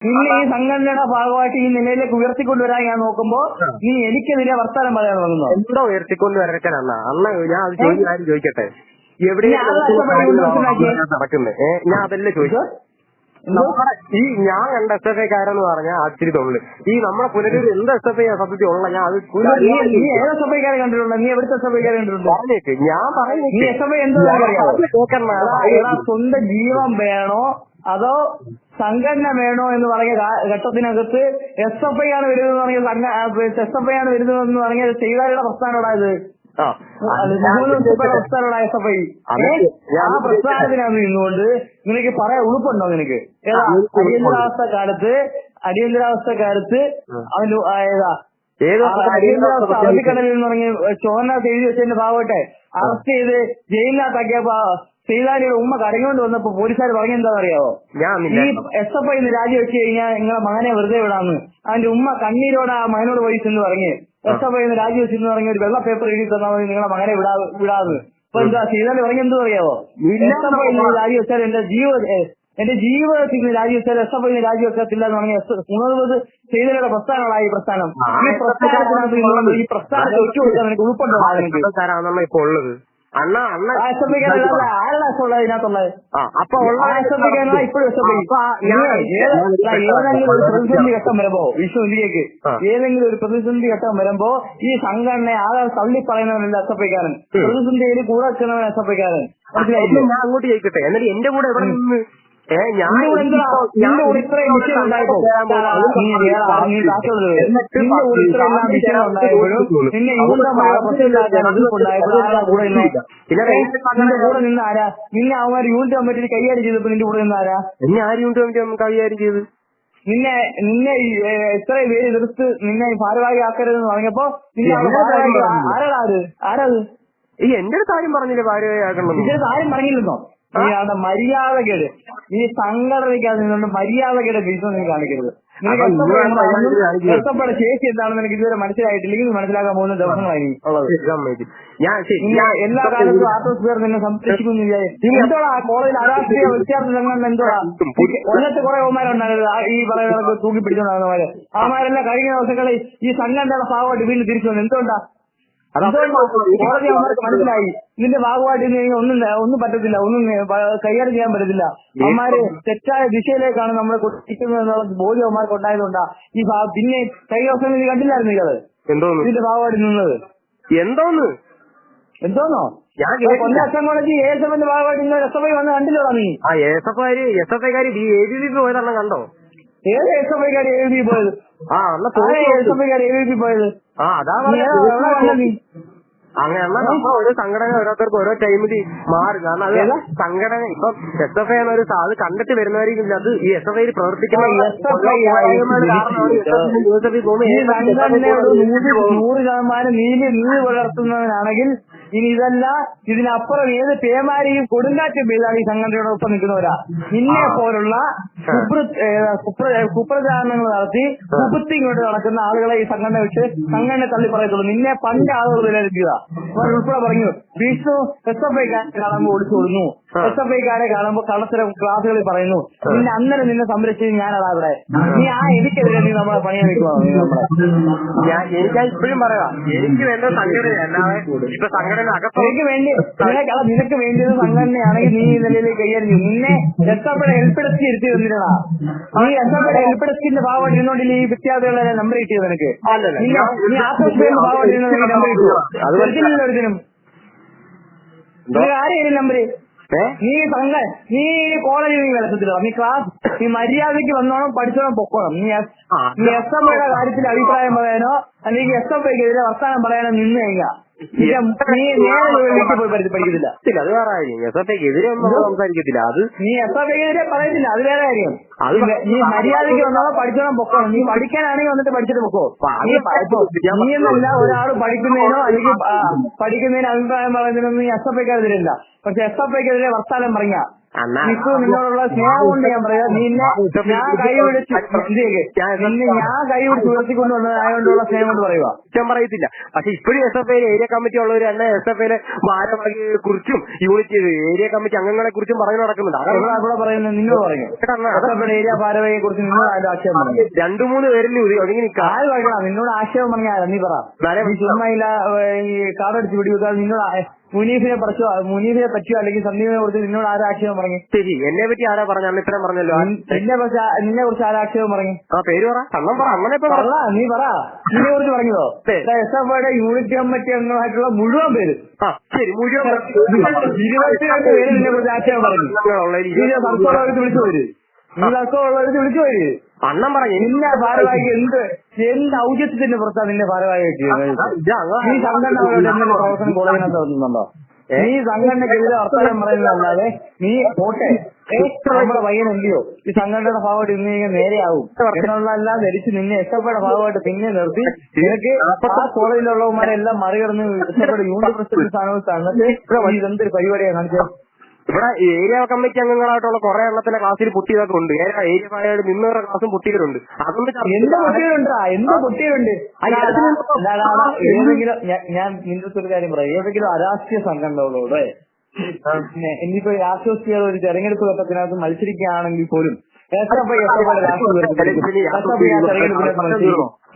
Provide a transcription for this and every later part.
നിന്നെ ഈ സംഘടനയുടെ ഭാഗമായിട്ട് ഈ നിലയിലേക്ക് ഉയർത്തിക്കൊണ്ടുവരാൻ ഞാൻ നോക്കുമ്പോ നീ എനിക്കെതിരെ വർത്താനം പറയാൻ തുടങ്ങുന്നു. എന്തോ ഉയർത്തിക്കൊണ്ടുവരട്ടെ അണ്ണ ഞാൻ അത് ചോദിക്കട്ടെ, എവിടെയാണ് നടക്കുന്നത്? ഞാൻ അതല്ലേ ചോദിച്ചു. ഈ ഞാൻ കണ്ട SFI കാരെന്ന് പറഞ്ഞാൽ ആശ്ചര്യ തൊഴില് ഈ നമ്മളെ പുനരൂർ എന്ത് SFI സത്യത്തിൽ ഉള്ള ഞാൻ അത് നീ ഏത് SFI കാരെ കണ്ടിട്ടുണ്ടോ? നീ എവിടുത്തെ SFI കാരെ കണ്ടിട്ടുണ്ടോ? ഞാൻ പറയുന്നത് നീ SFI എന്താ സ്വന്തം ജീവൻ വേണോ അതോ സംഘടന വേണോ എന്ന് പറഞ്ഞ ഘട്ടത്തിനകത്ത് SFI ആണ് വരുന്നതെന്ന് പറഞ്ഞ SFI ആണ് വരുന്നതെന്ന് പറഞ്ഞ ചെയ്താലുള്ള പ്രസ്ഥാനോടായത് പ്രസ്ഥാനോടായ SFI. ആ പ്രസ്ഥാനത്തിനകത്ത് നിന്നുകൊണ്ട് നിനക്ക് പറയാൻ ഉളുപ്പുണ്ടോ? നിനക്ക് ഏതാ അടിയന്തരാവസ്ഥ കാലത്ത് അവന് അടിയന്തരാവസ്ഥ അറബിക്കടലിൽ എന്ന് പറഞ്ഞ് ചോറിനകത്ത് എഴുതി വെച്ചതിന്റെ ഭാഗമായിട്ട് അറസ്റ്റ് ചെയ്ത് ജയിലിനകത്താക്കിയപ്പോ സീതാനിയുടെ ഉമ്മ കരഞ്ഞുകൊണ്ട് വന്നപ്പോ പോലീസുകാർ പറഞ്ഞെന്താണെന്നറിയാവോ? ഈ SFI രാജിവെച്ച് കഴിഞ്ഞാൽ നിങ്ങളെ മകനെ വെറുതെ വിടാന്ന്. അവന്റെ ഉമ്മ കണ്ണീരോടെ ആ മകനോട് പോയിച്ചെന്ന് പറഞ്ഞ് SFI രാജിവെച്ചെന്ന് പറഞ്ഞ ഒരു വെള്ള പേപ്പർ എഴുതി തന്നാൽ മതി നിങ്ങളെ മകനെ വിടാന്ന്. അപ്പൊ എന്താ സീതാനി പറഞ്ഞെന്ത് പറയാവോ? SFI രാജിവെച്ചാൽ എന്റെ ജീവിതത്തിൽ രാജിവെച്ചാൽ SFI രാജിവെക്കത്തില്ല എന്ന് പറഞ്ഞ 30 സീതയുടെ പ്രസ്ഥാനങ്ങളായി ഈ പ്രസ്ഥാനം. ഈ പ്രസ്ഥാനത്തിനകത്ത് ഈ പ്രസ്ഥാനത്തെ ഒറ്റ കൊടുക്കാൻ എനിക്ക് ഉൾപ്പെടുന്നോ? ഇപ്പൊ ഉള്ളത് പ്രതിസന്ധി ഘട്ടം വരുമ്പോ വിശ്വ ഇന്ത്യക്ക് ഏതെങ്കിലും ഒരു പ്രതിസന്ധി ഘട്ടം വരുമ്പോ ഈ സംഘടനയെ ആകെ തള്ളി പറയുന്നവനല്ല SFIക്കാരൻ, പ്രതിസന്ധിയിൽ കൂടെ വെക്കുന്നവൻ SFIക്കാരൻ. മനസ്സിലായില്ലേ? ഞാൻ അങ്ങോട്ട് ചോദിക്കട്ടെ, എന്നിട്ട് എന്റെ കൂടെ എവിടെ നിന്ന് ഇത്രയും വിഷയം ഉണ്ടായപ്പോ നിന്നെ യൂണിറ്റമായ കൂടെ നിന്ന് ആരാ? നിന്നെ അവന്മാർ യൂണിറ്റ് കമ്മിറ്റി കൈകാര്യം ചെയ്തപ്പോ നിന്റെ കൂടെ നിന്ന് ആരാ? എന്നെ ആര് യൂണിറ്റ് കൈകാര്യം ചെയ്ത്? നിന്നെ ഇത്രയും പേര് എതിർത്ത് നിന്നെ ഭാരവാഹി ആക്കരുതെന്ന് പറഞ്ഞപ്പോ നിന്നെ ആരാത്? ഈ എന്റെ അടുത്ത് ആരും പറഞ്ഞില്ലേ ഭാരവാഹി ആക്കണം? ഇതിന്റെ ആരും പറഞ്ഞില്ലെന്നോ? നീ അവിടെ മര്യാദകേട് ഈ സംഘടനയ്ക്കകത്ത് നിന്നുകൊണ്ട് മര്യാദകേട് ബിസിനസ് നീ കാണിക്കരുത്. നിനക്ക് എത്തപ്പെട്ട ശേഷി എന്താണെന്ന് എനിക്ക് ഇതുവരെ മനസ്സിലായിട്ടില്ലെങ്കിൽ മനസ്സിലാക്കാൻ പോകുന്ന ദിവസങ്ങളായി ഉള്ളത്. എല്ലാ കാലത്തും ആത്മസ്ഫിയർ നിന്നെ സംരക്ഷിക്കുന്നില്ല. എന്തോടാ കോളേജിൽ അരാഷ്ട്രീയ വിദ്യാർത്ഥി സംഘടന എന്തോടാ? കൊല്ലത്ത് കുറെ അവന്മാരുണ്ടായിരുന്നു ഈ പറയുന്ന തൂക്കി പിടിച്ചോണ്ടാകുന്നവര്. അവന്മാരെല്ലാം കഴിഞ്ഞ ദിവസങ്ങളിൽ ഈ സംഘടനയുടെ ഭാഗമായിട്ട് വീണ്ടും തിരിച്ചു വന്നു. എന്തുകൊണ്ടാ? കോടതി അവന്മാർക്ക് മനസ്സിലായി ഇതിന്റെ ഭാഗമായിട്ട് ഒന്നും പറ്റത്തില്ല, ഒന്നും കൈകാര്യം ചെയ്യാൻ പറ്റത്തില്ല. അവന്മാര് തെറ്റായ ദിശയിലേക്കാണ് നമ്മളെ കൊട്ടിക്കുന്നത് ബോധ്യം അവന്മാർക്ക് ഉണ്ടായതുകൊണ്ടാ ഈ പിന്നെ കഴിഞ്ഞ ദിവസം നീ കണ്ടില്ലായിരുന്നു ഇയാള് ഇതിന്റെ ഭാഗമായിട്ട് നിന്നത്. എന്തോന്നോ കൊല്ലം അസം കോളേജ് ASFന്റെ ഭാഗമായിട്ട് നിങ്ങൾ SFI വന്ന് കണ്ടില്ലോടാ നീ? SFIക്കാര് ABVP പോയതാണ് കണ്ടോ? ഏത് SFIക്കാര് ABVP പോയത്? SFIക്കാര് ABVP പോയത്? അങ്ങനെ ഓരോ സംഘടന ഓരോരുത്തർക്ക് ഓരോ ടൈമിൽ മാറും. കാരണം അത് സംഘടന ഇപ്പം SFI എന്നൊരു അത് കണ്ടിട്ട് വരുന്നവരില്ല. അത് ഈ SFI പ്രവർത്തിക്കുന്ന 100% നീതി പുലർത്തുന്നവനാണെങ്കിൽ ഇനി ഇതല്ല ഇതിനപ്പുറം ഏത് പേമാരിയും കൊടുങ്കാറ്റും പെയ്താണ് ഈ സംഘടനയോടൊപ്പം നിൽക്കുന്നവരാ. നിന്നെ പോലുള്ള കുപ്രചാരണങ്ങൾ നടത്തി കുപ്പത്തി ഇങ്ങോട്ട് നടക്കുന്ന ആളുകളെ ഈ സംഘടന വെച്ച് സംഘടന തള്ളി പറയത്തുള്ളൂ. നിന്നെ പണ്ട് ആളുകൾ വിലയിരുത്തുക ഉൾപ്പെടെ പറഞ്ഞു. വിഷ്ണു SFIക്കാരെ കാണുമ്പോൾ ഓടിച്ചു കൊടുക്കുന്നു, SFIക്കാരെ കാണുമ്പോൾ കള്ളത്തരം ക്ലാസുകളിൽ പറയുന്നു. നിന്നെ അന്നേരം നിന്നെ സംരക്ഷിച്ച് ഞാനതാ ഇവിടെ. നീ എനിക്കെതിരെ നീ നമ്മളെ പണിയാൻ നിൽക്കുവാ? എനിക്ക് ഇപ്പോഴും പറയാം, എനിക്ക് വേണ്ട സംഘടന നിനക്ക് വേണ്ടിയത് സംഘടനയാണെങ്കിൽ നീ ഈ നിലയിലേക്ക് കൈകാര്യം ചെയ്യും. നിന്നെ SFIയുടെ ഹെൽപ്പെടുത്തി ഇരുത്തി തന്നിട്ടാ. നീ SFIയുടെ ഹെൽപ്പെടുത്തിന്റെ ഭാഗമായിട്ട് ഇരുന്നോണ്ടില്ല ഈ വിദ്യാർത്ഥികളെ നമ്പർ കിട്ടിയത് നിനക്ക്. നീ ആത്മസ്ഫിയറിന്റെ ഭാഗമായിട്ട് ഇരുന്നത് നമ്പർ കിട്ടുമോ? ഒരിക്കലും ഒരിക്കലും ആരെയും നമ്പര് നീ കോളേജിൽ നീ വിളസത്തില്ല. നീ മര്യാദയ്ക്ക് വന്നോണം, പഠിച്ചോണം, പൊക്കോണം. നീ SFIയുടെ കാര്യത്തിൽ അഭിപ്രായം പറയാനോ അല്ലെങ്കിൽ SFIക്കെതിരെ വർത്താനം പറയാനോ നിന്ന് കഴിഞ്ഞാൽ നീ നേരെ വീട്ടിൽ പോയി പഠിക്കത്തില്ല. അത് വേറെ കാര്യം. SFIക്കെതിരെ ഒന്നും സംസാരിക്കത്തില്ല. അത് നീ SFIക്കെതിരെ പറയത്തില്ല, അത് വേറെ കാര്യം. നീ മര്യാദയ്ക്ക് വന്നോളാം, പഠിച്ചോണം, പൊക്കോണം. നീ പഠിക്കാനാണെങ്കിൽ വന്നിട്ട് പഠിച്ചിട്ട് പൊക്കോ. നീ എന്നല്ല ഒരാൾ പഠിക്കുന്നതിനോ അല്ലെങ്കിൽ പഠിക്കുന്നതിന് അഭിപ്രായം പറയുന്നതിനൊന്നും നീ SFIക്കെതിരില്ല. പക്ഷെ SFIക്കെതിരെ വർത്താനം പറഞ്ഞ ഇപ്പൊ നിന്നോടുള്ള സ്നേഹം കൊണ്ട് ഞാൻ പറയാം, ഞാൻ കൈ പിടിച്ച് ഞാൻ കൈ പിടിച്ച് ഉയർത്തിക്കൊണ്ട് വന്നതായതുകൊണ്ടുള്ള സ്നേഹം കൊണ്ട് പറയുക. ഞാൻ പറയത്തില്ല. പക്ഷെ ഇപ്പോഴും S F I area committee ഉള്ളവർ തന്നെ എസ് എഫ് ഐയിലെ ഭാരവാഹിയെ കുറിച്ചും യൂണിറ്റ് ഏരിയ കമ്മിറ്റി അംഗങ്ങളെ കുറിച്ചും പറഞ്ഞു നടക്കുന്നുണ്ട്. ഇവിടെ പറയുന്നത് നിന്നോട് പറഞ്ഞു എസ് എഫ് ഏരിയ ഭാരവാഹിയെ കുറിച്ച് നിന്നോട് ആരും ആക്ഷേപം പറഞ്ഞു. 2-3 പേരിൽ ഒതുങ്ങി നിൽക്കാം. ആര് പറയണം നിന്നോട് ആക്ഷേപം പറഞ്ഞാൽ നീ പറ. ചുമ്മായില്ല ഈ കാർഡടിച്ച് പിടിവെക്കാതെ നിന്നോട് മുനീഫിനെ പറ്റിയോ അല്ലെങ്കിൽ സന്ദീപിനെ കുറിച്ച് നിന്നോട് ആരും ആക്ഷേപം പറഞ്ഞു? ശരി, എന്നെ പറ്റി ആരാ പറഞ്ഞു? അന്ന് ഇത്രയും പറഞ്ഞല്ലോ. നിന്നെ കുറിച്ച് ആരും ആക്ഷേപം പറഞ്ഞു? ആ പേര് പറ, അണ്ണം പറ, അങ്ങനെ നീ പറ. നിന്നെ കുറിച്ച് പറഞ്ഞതോ? എസ് എഫ് ഐയുടെ യൂണിറ്റ് കമ്മിറ്റി അംഗങ്ങളായിട്ടുള്ള മുഴുവൻ പേര്. ശരി, മുഴുവൻ 22 പേര് നിന്നെ കുറിച്ച് ആക്ഷേപം പറഞ്ഞു. തർക്കമുള്ളവർക്ക് വിളിച്ചു വരും, തർക്കമുള്ളവർക്ക് വിളിച്ചു വരും. അണ്ണം പറഞ്ഞു നിന്നെ ഭാരവാഹിക്ക് എന്ത് ഔചിത്യത്തിന്റെ പുറത്താണ് നിന്നെ ഭാരവാഹിക്ക് നീ സംഘടനകളുടെ എന്തെങ്കിലും പ്രവർത്തനം കോളേജിനകത്ത് നടത്തുന്നുണ്ടോ? നീ സംഘടനയ്ക്കെതിരെ വർത്തമാനം പറയുന്നതല്ലാതെ നീ പോട്ടെ നമ്മുടെ പയ്യനല്ലയോ ഈ സംഘടനയുടെ ഭാഗമായിട്ട് ഇന്ന് കഴിഞ്ഞാൽ നേരെയാവും എന്നുള്ളതെല്ലാം ധരിച്ച് നിന്നെ എസ് എഫ് ഐയുടെ ഭാഗമായിട്ട് പിന്നെ നിർത്തി നിനക്ക് ആ കോളേജിലുള്ളവന്മാരെല്ലാം മറികടന്ന് എസ് എഫ് ഐയുടെ യൂണിറ്റ് പ്രസിഡന്റ് സ്ഥാനത്ത് തന്നിട്ട് ഇതെന്തൊരു പരിപാടിയാണ് കാണിച്ചത്? ഇവിടെ ഏരിയ കമ്മിറ്റി അംഗങ്ങളായിട്ടുള്ള കുറെ എണ്ണത്തിന്റെ ക്ലാസ്സിൽ പൊട്ടിയതൊക്കെ ഉണ്ട്. ഏരിയ ഭാഗമായിട്ട് നിന്നവരുടെ ക്ലാസ്സും പൊട്ടിയവരുണ്ട്. അതൊന്നും എന്ത് പൊട്ടിയതുണ്ടാ? എന്ത് പൊട്ടിയതുണ്ട്? ഏതെങ്കിലും ഞാൻ നിന്റെ ഒരു കാര്യം പറയാം, ഏതെങ്കിലും അരാഷ്ട്രീയ സംഘടനകളോട് ഇനിയിപ്പോ ആശ്വസിക്കാതെ ഒരു തെരഞ്ഞെടുപ്പ് ഘട്ടത്തിനകത്ത് മത്സരിക്കുകയാണെങ്കിൽ പോലും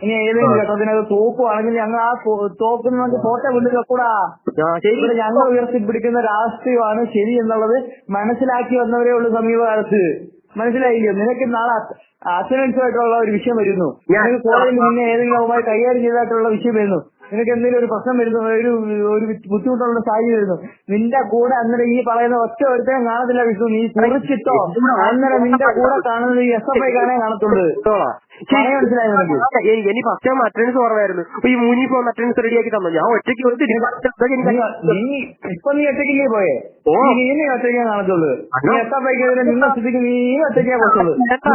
ഇനി ഏതെങ്കിലും ഘട്ടത്തിനകത്ത് തോക്കുവാണെങ്കിൽ ഞങ്ങൾ ആ തോക്കുന്ന കോട്ട കൊണ്ടു വെക്കൂടാ. ഇവിടെ ഞങ്ങൾ ഉയർത്തിപ്പിടിക്കുന്ന രാഷ്ട്രീയമാണ് ശരി എന്നുള്ളത് മനസ്സിലാക്കി വന്നവരേ ഉള്ളൂ സമീപകാലത്ത്. മനസ്സിലായില്ലയോ? നിനക്ക് നാളെ അച്ഛനനുസരിച്ചുള്ള ഒരു വിഷയം വരുന്നു, നിനക്ക് കോളേജിൽ നിന്നെ ഏതെങ്കിലും അവമായി കൈകാര്യം ചെയ്തതായിട്ടുള്ള വിഷയം വരുന്നു, നിനക്ക് എന്തെങ്കിലും ഒരു പ്രശ്നം വരുന്നു, ഒരു ബുദ്ധിമുട്ടുള്ള സാഹചര്യം വരുന്നു, നിന്റെ കൂടെ അന്നേരം ഈ പറയുന്ന ഒറ്റ ഒരുത്തരം കാണത്തില്ല വിഷ്ണു. നീ കുറിച്ചിട്ടോ അന്നേരം നിന്റെ കൂടെ കാണുന്നത് ഈ എസ് എഫ് ഐ കാണാൻ കാണത്തുള്ളൂ. മനസ്സിലായി നിനക്ക്? എനിക്ക് ഫസ്റ്റ് ടൈം അറ്റൻഡൻസ് കുറവായിരുന്നു. ഈ യൂണിഫോം അറ്റൻഡൻസ് റെഡിയാക്കി തന്നു. ഞാൻ ഒറ്റയ്ക്ക് ഇപ്പൊ നീ ഒറ്റയ്ക്കില്ലേ പോയേ? നീ ഒറ്റയ്ക്കാൻ കാണത്തുള്ളൂ. നീ എസ് എഫ് ഐക്കെതിരെ നിന്ന സ്ഥിതിക്ക് നീ ഒറ്റയ്ക്കാ പോത്തുള്ളൂ.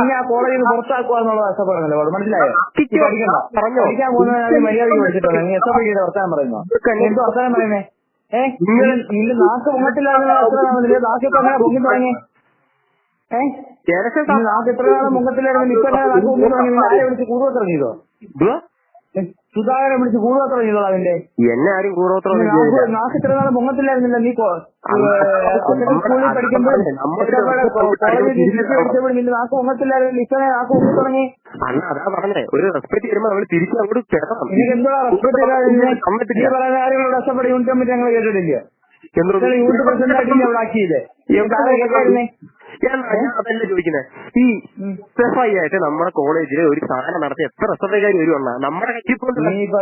നീ ആ കോളേജിൽ നിന്ന് പുറത്താക്കുക എന്നുള്ള കഷ്ടപ്പാട് നിലപാട്. മനസ്സിലായോ? പഠിക്കാൻ പോകുന്നതിനാണ് മര്യാദയ്ക്ക് പഠിച്ചിട്ടുണ്ട്. നീ എസ് എഫ് ഐയുടെ വർത്താനം പറയുന്നോ? എന്ത് വർത്താനം പറയുന്നേ? നിന്റെ നാക്ക് പൊങ്ങത്തില്ലാതെ നാക്കിപ്പോ അങ്ങനെ പൊങ്ങി തുടങ്ങി? നാക്ക് എത്ര കാലം പൊങ്ങത്തില്ലായിരുന്നു, ഇപ്പൊ എങ്ങനെ നാക്ക് പൊങ്ങി തുടങ്ങി? നീ ആരെ വിളിച്ച് കൂടുതൽ ചെയ്തോ? സുധാകരനെ വിളിച്ച് കൂടുതൽ ചെയ്തോ? അതിന്റെ എന്നെ ആരും കൂടുതൽ നാക്ക് ഇത്ര കാലം പൊങ്ങത്തില്ലായിരുന്നില്ല. നീ സ്കൂളിൽ പഠിക്കുമ്പോൾ നിന്റെ നാക്ക് പൊങ്ങത്തില്ലായിരുന്നു, ഇപ്പൊ നാക്ക് പൊങ്ങി തുടങ്ങി. അതാ പറഞ്ഞേ, ഒരു റെസ്പെക്ട് വരുമ്പോ നമ്മൾ തിരിച്ചു അങ്ങോട്ട് ചേർക്കണം. എനിക്ക് എന്താ റെസ്പെക്ട് പറയുന്ന കാര്യങ്ങളോട് രക്ഷപ്പെട്ട് യൂണിറ്റ് കമ്മിറ്റി ഞങ്ങൾ കേട്ടിട്ടില്ല. യൂണിറ്റ് പ്രസിഡന്റ് ആയിട്ട് അവിടെ ആക്കിയില്ലേ? കേൾക്കായിരുന്നേ? ഞാൻ അതല്ല ചോദിക്കുന്നത്. ഈ എസ് എഫ് ഐ ആയിട്ട് നമ്മുടെ കോളേജിൽ ഒരു സാധനം നടത്തി എത്ര എസ് എഫ് ഐക്കാർ വരുവന്ന നമ്മുടെ കയ്യിൽ നീയിപ്പോ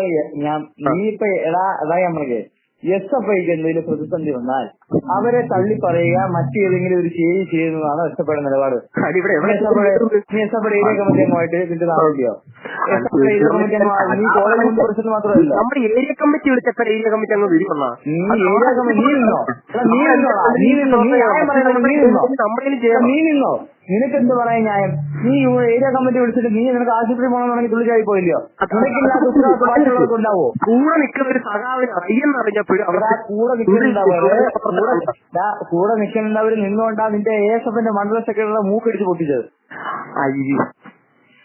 അതാ നമ്മളെ എസ് എഫ് ഐക്ക് എന്തെങ്കിലും പ്രതിസന്ധി വന്നാൽ അവരെ തള്ളി പറയുക, മറ്റേതെങ്കിലും ഒരു ശരി ചെയ്യുന്നതാണ് എസ് എഫ് ഐയുടെ നിലപാട്. നീ S F I area committee അംഗമായിട്ട് നിന്റെ നാളില്ലയോ? S F I area committee അംഗം നീ കോളേജ് പ്രസിഡന്റ് മാത്രമല്ല. നമ്മുടെ ഏരിയ കമ്മിറ്റി വിളിച്ചപ്പോ ഏരിയ കമ്മിറ്റി അങ്ങ് വരുമെന്നാ നീ ഏരിയ കമ്മിറ്റി നീ നിന്നോ? നീ നിന്നോ? നിനക്കെന്ത് പറയാൻ ന്യായം? നീ ഏരിയ കമ്മിറ്റി വിളിച്ചിട്ട് നീ നിനക്ക് ആശുപത്രി പോകണമെന്നുണ്ടെങ്കിൽ തുള്ളിച്ചായി പോയില്ലയോ? നിനക്കില്ലാത്ത ഉത്തരവാദിത്വം ബാക്കിയുള്ളവർക്ക് ഉണ്ടാവോ? കൂടെ നിൽക്കുന്ന ഒരു സഖാവിന് അറിയുന്നറിഞ്ഞപ്പോഴും കൂടെ നിൽക്കുന്നുണ്ടവര് നിന്നുകൊണ്ടാ നിന്റെ ASFന്റെ മണ്ഡല സെക്രട്ടറിയുടെ മൂക്കടിച്ച് പൊട്ടിച്ചത്.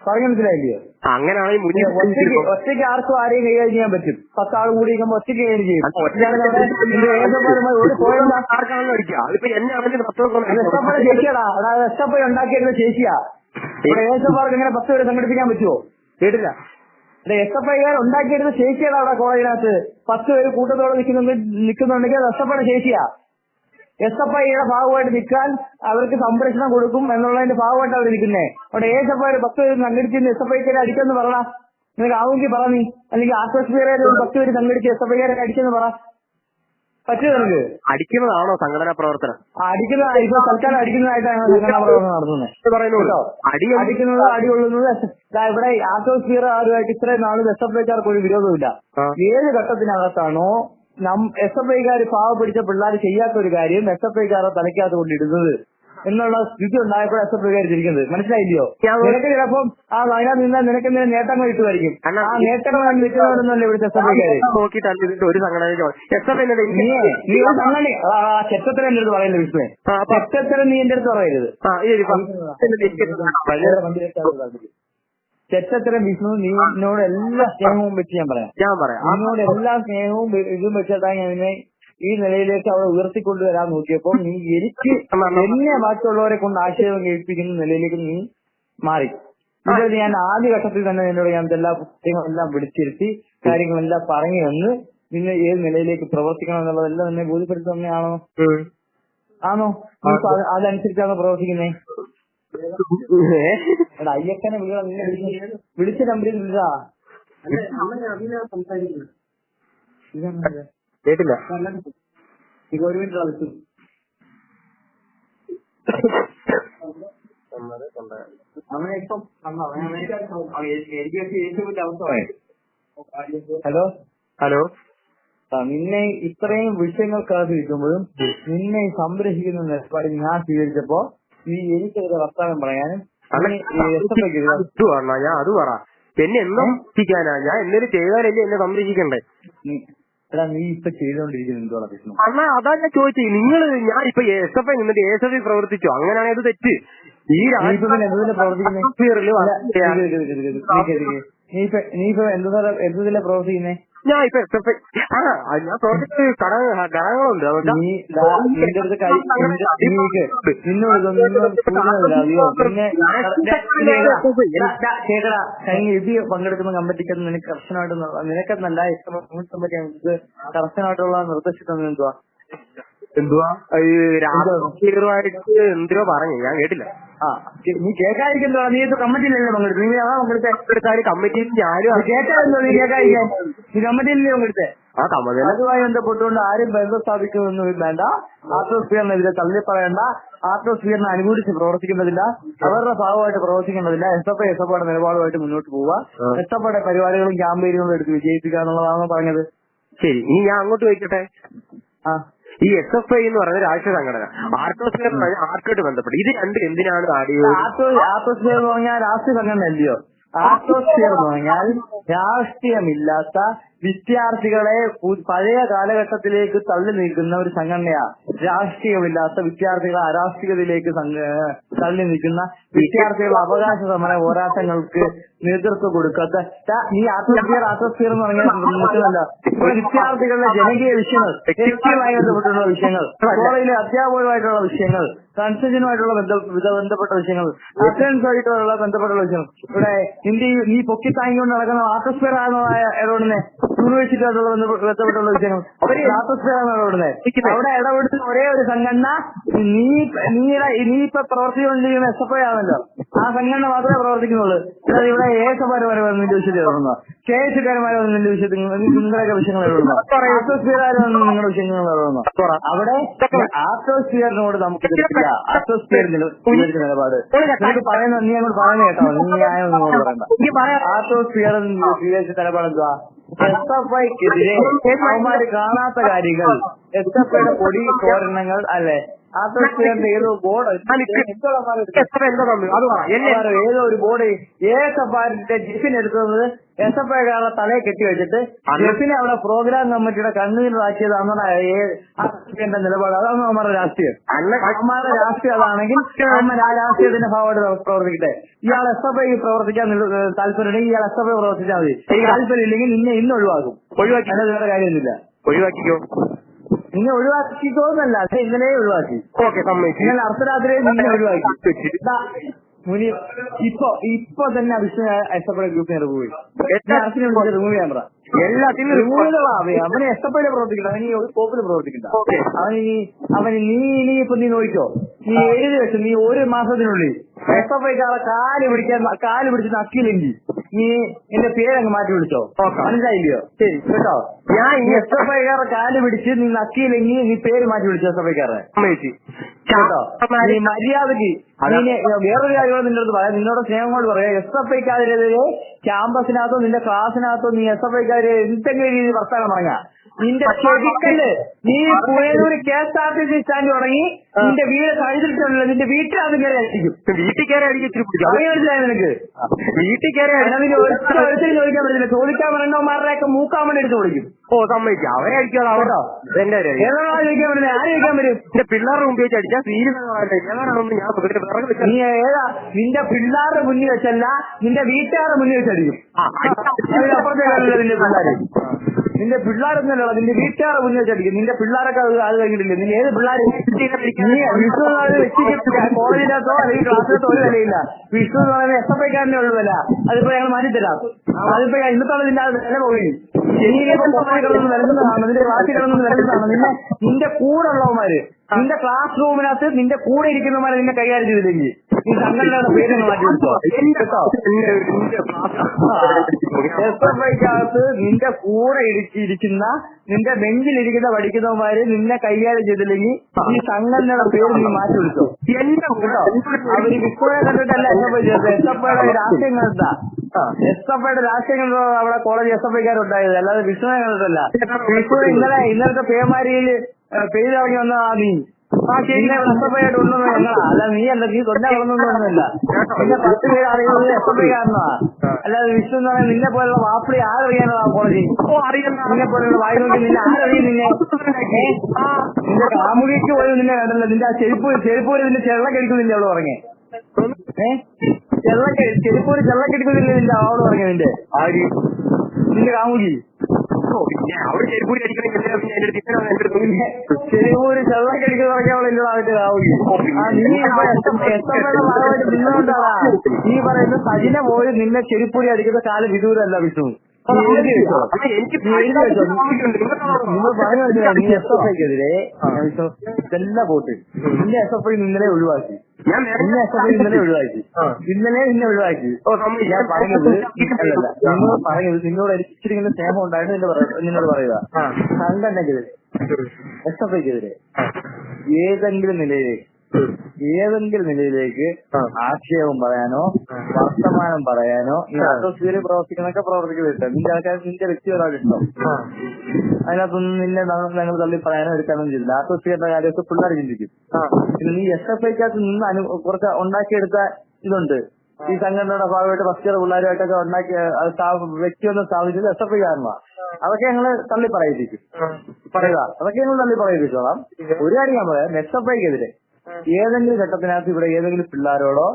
പറഞ്ഞു മനസ്സിലായില്ലയോ? അങ്ങനെയാണെങ്കിൽ ഒറ്റയ്ക്ക് ആർക്കും ആരെയും കൈകാര്യം ചെയ്യാൻ പറ്റും. 10 ആൾ കൂടി ഇരിക്കുമ്പോൾ ഒറ്റയ്ക്ക് കൈകാര്യം ചെയ്യും. എസ്എഫ്ഐ ഉണ്ടാക്കിയിരുന്ന ശേഷിയാ. ഇവിടെ ASFർക്ക് ഇങ്ങനെ 10 പേരെ സംഘടിപ്പിക്കാൻ പറ്റുമോ? കേട്ടില്ല. SFIക്കാർ ഉണ്ടാക്കിയിരുന്ന ശേഷിയാണ് അവിടെ കോളേജിനകത്ത്. 10 പേര് കൂട്ടത്തോടെ നിൽക്കുന്നുണ്ടെങ്കിൽ അത് എസ്എഫ്ഐയുടെ ശേഷിയാ. SFIയുടെ ഭാഗമായിട്ട് നിൽക്കാൻ അവർക്ക് സംരക്ഷണം കൊടുക്കും എന്നുള്ളതിന്റെ ഭാഗമായിട്ട് അവർ നിൽക്കുന്നേ. അവിടെ ASFI 10 പേര് സംഘടിച്ച് SFIക്കാരെ അടിച്ചെന്ന് പറ. നിനക്ക് ആവുമെങ്കിൽ പറ നീ. അല്ലെങ്കിൽ ആശ്വാസക്കാരെ 10 പേര് സംഘടിച്ച് SFIക്കാരെ അടിച്ചെന്ന് പറ. പറ്റുമോ നിനക്ക്? അടിക്കുന്നതാണോ സംഘടനാ പ്രവർത്തനം? ഇപ്പൊ തൽക്കാലം അടിക്കുന്നതായിട്ടാണ് സംഘടനാ പ്രവർത്തനം നടത്തുന്നത്. അടിക്കുന്നത് അടി കൊള്ളുന്നത് ഇവിടെ ആശ്വാസീർ ആരുമായിട്ട് ഇത്രയും നാളും SFIക്കാർക്ക് ഒരു വിരോധമില്ല. ഏത് ഘട്ടത്തിനകത്താണോ SFIക്കാർ പാവ പിടിച്ച പിള്ളേർ ചെയ്യാത്ത ഒരു കാര്യം SFIക്കാരെ തലയ്ക്കകത്ത് കൊണ്ടിടുന്നത്, എന്നുള്ള സ്ഥിതി ഉണ്ടായപ്പോൾ എസ് എഫ് ഐക്കാരിച്ചിരിക്കുന്നത്. മനസ്സിലായില്ലയോ? നിനക്ക് ചിലപ്പം അതിനകത്ത് നിന്നാൽ നിനക്ക് എന്തെങ്കിലും നേട്ടങ്ങൾ കിട്ടുമായിരിക്കും. ആ നേട്ടങ്ങൾ നിൽക്കുന്നവരൊന്നുമല്ല ഇവിടുത്തെ എസ് എഫ് ഐക്കാര്. ഒരു സംഘടന നീ ഒരു സംഘടന ചെറ്റത്തരം എന്റെ അടുത്ത് പറയല്ലേ വിഷ്ണു, ചെറ്റത്തരം നീ എന്റെ അടുത്ത് പറയരുത്. ചെറ്റത്തരം വിഷ്ണു, നീനോട് എല്ലാ സ്നേഹവും വെച്ച് ഞാൻ പറയാം. നിന്നോട് എല്ലാ സ്നേഹവും ഇതും വെച്ചിട്ടാണ് ഞാൻ നിന്നെ ഈ നിലയിലേക്ക് അവിടെ ഉയർത്തിക്കൊണ്ടുവരാൻ നോക്കിയപ്പോൾ നീ എനിക്ക് എന്നെ ബാക്കിയുള്ളവരെ കൊണ്ട് ആശയം കേൾപ്പിക്കുന്ന നിലയിലേക്ക് നീ മാറി. ഇത് ഞാൻ ആദ്യ ഘട്ടത്തിൽ തന്നെ നിന്നോട് ഞാൻ എല്ലാ പുസ്തകങ്ങളെല്ലാം വിളിച്ചിരുത്തി കാര്യങ്ങളെല്ലാം പറഞ്ഞു വന്ന് നിന്നെ ഏത് നിലയിലേക്ക് പ്രവർത്തിക്കണം എന്നുള്ളതെല്ലാം നിന്നെ ബോധ്യപ്പെടുത്തി തന്നെയാണോ? ആണോ? അതനുസരിച്ചാണോ പ്രവർത്തിക്കുന്നേ? എടാ അയ്യക്കനെ നിന്നെ വിളിച്ച നമ്പറിൽ വിളിച്ചാ കേട്ടില്ല. ഒരു മിനിറ്റ് കളിച്ചു. Hello hello. നിന്നെ ഇത്രയും വിഷയങ്ങൾക്കകത്തിരിക്കുമ്പോഴും നിന്നെ സംരക്ഷിക്കുന്ന നിലപാട് ഞാൻ സ്വീകരിച്ചപ്പോ നീ എനിക്കെതിരെ വർത്തമാനം പറയാനും ഞാൻ അത് പറ. എന്നെ എന്നും രക്ഷിക്കാനാ? ഞാൻ എന്തെങ്കിലും ചെയ്താലല്ലേ എന്നെ സംരക്ഷിക്കണ്ടേ? എടാ നീ ഇപ്പൊ ചെയ്തോണ്ടിരിക്കുന്നത് എന്തുവാ പ്രശ്നം? അണ്ണാ അതാ ഞാൻ ചോദിച്ചേ. നിങ്ങൾ ഞാൻ ഇപ്പൊ എസ് എഫ് ഐ നിന്നിട്ട് എസ് എഫ് ഐ പ്രവർത്തിച്ചോ? അങ്ങനെയാണെങ്കിൽ അത് തെറ്റ്. ഈ നീ ഇപ്പൊ എന്തിലെ പ്രവർത്തിക്കുന്നേ? ഞാൻ ഇപ്പൊ എസ് എഫ് ഐ ഞാൻ പ്രവർത്തിച്ച് ഘടകങ്ങളുണ്ട്. പങ്കെടുക്കുന്ന കമ്മിറ്റിക്ക് നിനക്ക് കർശനമായിട്ട് നിനക്കെന്നല്ല ഇഷ്ടപ്പെട്ട കർശനമായിട്ടുള്ള നിർദ്ദേശിച്ചത് എന്തുവാ രാഷ്ട്രീയമായിട്ട് എന്തിനോ പറഞ്ഞു, ഞാൻ കേട്ടില്ല. നീ കേൾക്കാതിരിക്കുന്നോ? നീ ഇപ്പൊ കമ്മിറ്റിയിലല്ലേ പങ്കെടുത്തു? നീ അതാ പങ്കെടുത്ത കമ്മിറ്റിയിൽ ഞാനും കേൾക്കാതിരുന്നോ? നീ കേൾക്കാതിരിക്കാൻ നീ കമ്മിറ്റിയിലല്ലേ പങ്കെടുത്തേ? അതുമായി ബന്ധപ്പെട്ടുകൊണ്ട് ആരും ബന്ധം സ്ഥാപിക്കുന്നൊന്നും വേണ്ട. ആർട്ടോസ്ഫിയറിനെതിരെ തള്ളിപ്പറയേണ്ട. ആർട്ടോസ്ഫിയറിനെ അനുകൂലിച്ച് പ്രവർത്തിക്കേണ്ടതില്ല. അവരുടെ ഭാഗമായിട്ട് പ്രവർത്തിക്കേണ്ടതില്ല. എസ് എഫ് ഐയുടെ നിലപാടുമായിട്ട് മുന്നോട്ട് പോവുക. എസ് എഫ് ഐയുടെ പരിപാടികളും ക്യാമ്പയിനുകളും എടുത്ത് വിജയിപ്പിക്കുക എന്നുള്ളതാണ് പറഞ്ഞത്. ശരി, ഇനി ഞാൻ അങ്ങോട്ട് ചോദിക്കട്ടെ. ഈ എസ് എഫ് ഐ എന്ന് പറയുന്ന രാഷ്ട്രീയ സംഘടന ആർട്ടോസ്ഫിയർ ആർക്കായിട്ട് ബന്ധപ്പെട്ട് ഇത് രണ്ടും എന്തിനാണ് ആർട്ടോസ്ഫിയർ എന്ന് പറഞ്ഞാൽ രാഷ്ട്രീയ സംഘടന അല്ലയോ? ആർട്ടോസ്ഫിയർ എന്ന് പറഞ്ഞാൽ രാഷ്ട്രീയമില്ലാത്ത വിദ്യാർത്ഥികളെ പഴയ കാലഘട്ടത്തിലേക്ക് തള്ളി നീക്കുന്ന ഒരു സംഘടനയാ. രാഷ്ട്രീയമില്ലാത്ത വിദ്യാർത്ഥികളെ അരാഷ്ട്രീയതയിലേക്ക് തള്ളി നീക്കുന്ന വിദ്യാർത്ഥികളുടെ അവകാശ സമര പോരാട്ടങ്ങൾക്ക് നേതൃത്വം കൊടുക്കാത്ത ഈ ആർട്ടോസ്ഫിയർ എന്ന് പറഞ്ഞാൽ നിൽക്കുന്നല്ല. വിദ്യാർത്ഥികളുടെ ജനകീയ വിഷയങ്ങൾ, വ്യക്തിയുമായി ബന്ധപ്പെട്ടുള്ള വിഷയങ്ങൾ, കോളേജിലെ അധ്യാപകരുമായിട്ടുള്ള വിഷയങ്ങൾ, കൺസെഷനുമായിട്ടുള്ള ബന്ധപ്പെട്ട വിഷയങ്ങൾ, അറ്റൻഡൻസുമായിട്ടുള്ള ബന്ധപ്പെട്ടുള്ള വിഷയങ്ങൾ. ഇവിടെ നീ പൊക്കി താങ്ങിക്കൊണ്ട് നടക്കുന്ന ആർട്ടോസ്ഫിയർ ആണെന്നായ ഇടപെടുന്നേ യൂണിവേഴ്സിറ്റിയായിട്ടുള്ള ബന്ധപ്പെട്ടുള്ള വിഷയങ്ങൾ ആർട്ടോസ്ഫിയർ ആണ് ഇടപെടുന്നത്. അവിടെ ഇടപെടുന്ന ഒരേ ഒരു സംഘടന നീ ഇപ്പൊ പ്രവർത്തിച്ചുകൊണ്ടിരിക്കുന്ന എസ് എഫ് ഐ ആണല്ലോ. ആ സംഘടന മാത്രമേ പ്രവർത്തിക്കുന്നുള്ളൂ. ഇവിടെ ഏകമാരന്മാരെ നിന്റെ വിഷയത്തിൽ ഇടപെടുന്നോ? കെ എസ് കാരന്മാരെ നിന്റെ വിഷയത്തിൽ നിങ്ങളുടെയൊക്കെ വിഷയങ്ങൾ ഇടപെടുന്നോ? ആർട്ടോസ്ഫിയറാരും നിങ്ങളുടെ വിഷയങ്ങൾ ഇടപെടുന്നോ? അവിടെ ആർട്ടോസ്ഫിയറിനോട് നമുക്ക് എതിർപ്പില്ല. ആർട്ടോസ്ഫിയർ നിലപാട് നിനക്ക് പറയുന്ന നീ അങ്ങോട്ട് പറയുന്നത് കേട്ടോ. നീ ന്യായം നിങ്ങളോട് പറയണ്ട. ആർട്ടോസ്ഫിയർ സ്വീകരിച്ച നിലപാട് എന്തുവാ? എസ് എഫ് ഐക്കെതിരെ അവന്മാര് കാണാത്ത കാര്യങ്ങൾ, എസ് എഫ് ഐയുടെ പൊടി തോരണങ്ങൾ അല്ലെ, ആർട്ടോസ്ഫിയറിന്റെ ഏതോ ബോർഡ് ഏതോ ഒരു ബോർഡ് ഏസഫാരിന്റെ ജിഫിൻ എടുക്കുന്നത് എസ് എഫ് ഐക്കാരുടെ തലയെ കെട്ടിവെച്ചിട്ട് ജിഫിനെ അവിടെ പ്രോഗ്രാം കമ്മിറ്റിയുടെ കണ്ണീരാക്കിയതാണെന്നാണ് ആർട്ടോസ്ഫിയറിന്റെ നിലപാട്. അതാണ് അവന്മാരുടെ രാഷ്ട്രീയം. അവന്മാരുടെ രാഷ്ട്രീയം അതാണെങ്കിൽ അവന്മാർ ആ രാഷ്ട്രീയത്തിന്റെ ഭാഗമായിട്ട് പ്രവർത്തിക്കട്ടെ. ഇയാൾ എസ് എഫ് ഐ പ്രവർത്തിക്കാൻ താല്പര്യമുണ്ടെങ്കിൽ ഇയാൾ എസ് എഫ് ഐ പ്രവർത്തിച്ചാൽ മതി. താല്പര്യം ഇല്ലെങ്കിൽ നിന്നെ ഇന്ന് ഒഴിവാക്കും. അതിന്റെ വേറെ കാര്യമൊന്നുമില്ല. ഒഴിവാക്കിക്കോ. നിന്നെ ഒഴിവാക്കിക്കോന്നല്ല, അത് ഇന്നലെ ഒഴിവാക്കി. ഇന്നലെ അർദ്ധരാത്രിയെ നിന്നെ ഒഴിവാക്കി. ഇപ്പൊ തന്നെ അഭിഷേക് എസ് എഫ് ഐ ഗ്രൂപ്പിനെ റിമൂവ് ചെയ്യും. റിമൂവ് ചെയ്യാൻ പറ. എല്ലാത്തിനും അവന് എസ് എഫ് ഐയിലെ പ്രവർത്തിക്കണ്ട. അവന് ഈ ഒരു സ്കോപ്പിൽ പ്രവർത്തിക്കണ്ട. അവന് ഇനിയിപ്പോ നീ നോക്കിക്കോ. നീ എഴുതി വെച്ചു നീ ഒരു മാസത്തിനുള്ളിൽ എസ് എഫ് ഐക്കാരെ കാല് പിടിച്ച് നക്കിയില്ലെങ്കിൽ നീ എന്റെ പേരങ്ങ് മാറ്റി വിളിച്ചോ. മനസ്സിലായില്ലയോ? ശരി കേട്ടോ. ഞാൻ ഈ എസ് എഫ് ഐക്കാരെ കാല് പിടിച്ച് നീ നക്കിയില്ലെങ്കിൽ നീ പേര് മാറ്റി വിളിച്ചോ എസ് എഫ് ഐക്കാരെ കേട്ടോ. നീ മര്യാദക്ക് വേറൊരു കാര്യങ്ങൾ നിന്റെ അടുത്ത് പറയാം. നിന്നോട് സ്നേഹം കൊണ്ട് പറയാം. എസ് എഫ് ഐക്കാരെതിരെ ക്യാമ്പസിനകത്തോ നിന്റെ ക്ലാസ്സിനകത്തോ നീ എസ് എഫ് ഐക്കാരെ എന്തെങ്കിലും രീതി വർത്താനം പറഞ്ഞാൽ നിന്റെ ചെവിക്കല് നീ പുഴയൂർ KSRTC സ്റ്റാൻഡ് തുടങ്ങി നിന്റെ വീട് കഴിഞ്ഞിട്ടുണ്ടല്ലോ, നിന്റെ വീട്ടിലത് കയറി അടിക്കും. വീട്ടിൽ കയറി അടിക്കും. അറിയാൻ നിനക്ക് വീട്ടിൽ കയറി ഒരിക്കലും ചോദിക്കാൻ പറ്റില്ല. ചോദിക്കാൻ പറയണ്ടവന്മാരുടെയൊക്കെ മൂക്കാൻ വേണ്ടി എടുത്ത് വിളിക്കും. ഓ സമ്മതിക്കാം, അവരെ അടിക്കാതെ അവട്ടോ എന്റെ ഏതാണോ ചോദിക്കാൻ പറ്റില്ല, ആര് ചോദിക്കാൻ വരും? എന്റെ പിള്ളേരുടെ മുമ്പ് വെച്ച് അടിച്ചാൽ സീരിയസ് ഏതാണെന്ന് ഞാൻ നീ ഏതാ നിന്റെ പിള്ളേരുടെ മുന്നിൽ വെച്ചല്ല, നിന്റെ വീട്ടുകാരുടെ മുന്നിൽ വെച്ചടിക്കും. അതിനപ്പുറത്തേക്കല്ല നിന്റെ പിള്ളേര്. നിന്റെ പിള്ളേരൊന്നുമല്ല, നിന്റെ വീട്ടുകാരുടെ മുന്നിൽ വെച്ചടിക്കും. നിന്റെ പിള്ളേരൊക്കെ അത് കഴിഞ്ഞിട്ടില്ല. നീ ഏത് പിള്ളേര്? നീ വിഷ്ണു എന്ന് പറയുന്നത് വ്യക്തിക്ക് കോളേജിനകത്തോ അല്ലെങ്കിൽ ക്ലാസ്സിനകത്തോ ഒരു വിലയില്ല. വിഷ്ണു എന്ന് പറയുന്നത് SFIക്കാരനെ ഉള്ളു വില. അതിപ്പോ ഞങ്ങൾ മാറ്റിത്തരാം. അതിപ്പോ ഇന്നത്തോളം നിന്റെ അത് വില പോയി. കിടന്ന് വരുന്നതാണ്, നിന്റെ ക്ലാസ്സിൽ കിടന്ന് വരുന്നതാണ്. നിന്റെ കൂടെ ഉള്ളവന്മാര്, നിന്റെ ക്ലാസ് റൂമിനകത്ത് നിന്റെ കൂടെ ഇരിക്കുന്നവന്മാരെ നിന്നെ കൈകാര്യം ചെയ്തില്ലെങ്കിൽ ഈ സംഘടനയുടെ പേര് മാറ്റി കൊടുത്തോ. SFIക്കകത്ത് നിന്റെ കൂടെ ഇരിക്കുന്ന, നിന്റെ ബെഞ്ചിലിരിക്കുന്ന പഠിക്കുന്നവന്മാര് നിന്നെ കൈകാര്യം ചെയ്തില്ലെങ്കിൽ ഈ സംഘടനയുടെ പേര് നീ മാറ്റി കൊടുത്തോ. അവര് വിഷ്ണുവിനെ കണ്ടിട്ടല്ല SFI ചേർത്തത്. SFIയുടെ രാഷ്ട്രീയം കണ്ടിട്ടാ. SFIയുടെ രാഷ്ട്രീയം കണ്ടോ അവിടെ കോളേജ് SFIക്കാരുണ്ടായത്, അല്ലാതെ വിഷ്ണുവിനെ കണ്ടിട്ടല്ല. വിഷ്ണു ഇന്നലത്തെ പേമാരിയിൽ പെയ്തിറങ്ങി വന്നതാ നീ. നിന്നെ SFIയായിട്ട് ഉണ്ടെന്ന് ഞങ്ങളാ, അല്ല നീ അല്ല, നീ തൊണ്ട വളർന്നൊന്നുമില്ല. നിന്നെ 10 പേര് അറിയുന്നത് SFIക്കാരനാ, അല്ലാതെ വിഷ്ണു എന്ന് പറയുന്നത് നിന്നെ പോലുള്ള വാപ്പിളി ആരറിയാനോ കോളേജിൽ. നിന്നെ പോലുള്ള വായി നോക്കി നിന്നെ ആരറിയും? നിന്റെ കാമുകിക്ക് പോലും നിന്നെ കണ്ടല്ലോ. നിന്റെ ആ ചെരുപ്പൂര് നിന്റെ ചെള്ളക്കടിക്കുന്നില്ല അവള് പറഞ്ഞേ. ചെരുപ്പൂര് ചെള്ളക്കടിക്കുന്നില്ല നിന്റെ അവള് പറഞ്ഞ നിന്റെ കാമുകി. ചെരുപ്പൂര് ചെള്ളക്കടിക്കുന്ന പറഞ്ഞവളില്ല അവന്റെ കാമുകി. നീ SFIയുടെ ഭാഗമായിട്ട് നിന്നുകൊണ്ടാണ് നീ പറയുന്നത് സജിനെ പോയി നിന്നെ ചെരുപ്പൂരി അടിക്കുന്ന കാലം വിദൂരല്ല വിഷ്ണു. നിങ്ങൾ പറഞ്ഞു നീ SFIക്കെതിരെ ഇതെല്ലാം പോട്ട് നിന്നെ SFI ഇന്നലെ ഒഴിവാക്കി. ഇന്നലെ നിന്നെ ഒഴിവാക്കി. ഞാൻ പറഞ്ഞത് നിങ്ങൾ പറഞ്ഞത് നിന്നോട് ഇച്ചിരി ഇങ്ങനെ സ്നേഹം ഉണ്ടായിട്ട് നിന്നോട് പറയുക. സംഘടനക്കെതിരെ SFIക്കെതിരെ ഏതെങ്കിലും നിലയിലേക്ക് ആക്ഷേപം പറയാനോ വർത്തമാനം പറയാനോ ഈ അസോസിയേറ്റ് പ്രവർത്തിക്കുന്നൊക്കെ പ്രവർത്തിക്കുന്നുണ്ട്. നിന്റെ ആൾക്കാർ നിന്റെ വ്യക്തിപരമായിട്ടുണ്ടോ? അതിനകത്തൊന്നും നിന്നെ ഞങ്ങൾ തള്ളി പറയാനോ എടുക്കാനോ ചെയ്തില്ല. അസോസിയേറ്റിന്റെ കാര്യമൊക്കെ പിള്ളേർ ചിന്തിക്കും. പിന്നെ നീ SFIക്കകത്ത് നിന്ന് കുറച്ച് ഉണ്ടാക്കിയെടുത്ത ഇതുണ്ട്. ഈ സംഘടനയുടെ ഭാഗമായിട്ട് ഫസ്റ്റ് ഇയർ പിള്ളേരുമായിട്ടൊക്കെ ഉണ്ടാക്കിയ വ്യക്തിയൊന്നും സ്ഥാപിച്ചത് SFIക്കാരനാണ്. അതൊക്കെ ഞങ്ങള് തള്ളി പറയിപ്പിക്കും. പറയുക അതൊക്കെ ഞങ്ങൾ തള്ളി പറയിപ്പിച്ചോളാം. ഒരു കാര്യം ഞാൻ പറയാം, SFIക്കെതിരെ ഏതെങ്കിലും ഘട്ടത്തിനകത്ത് ഇവിടെ ഏതെങ്കിലും പിള്ളേരോടോ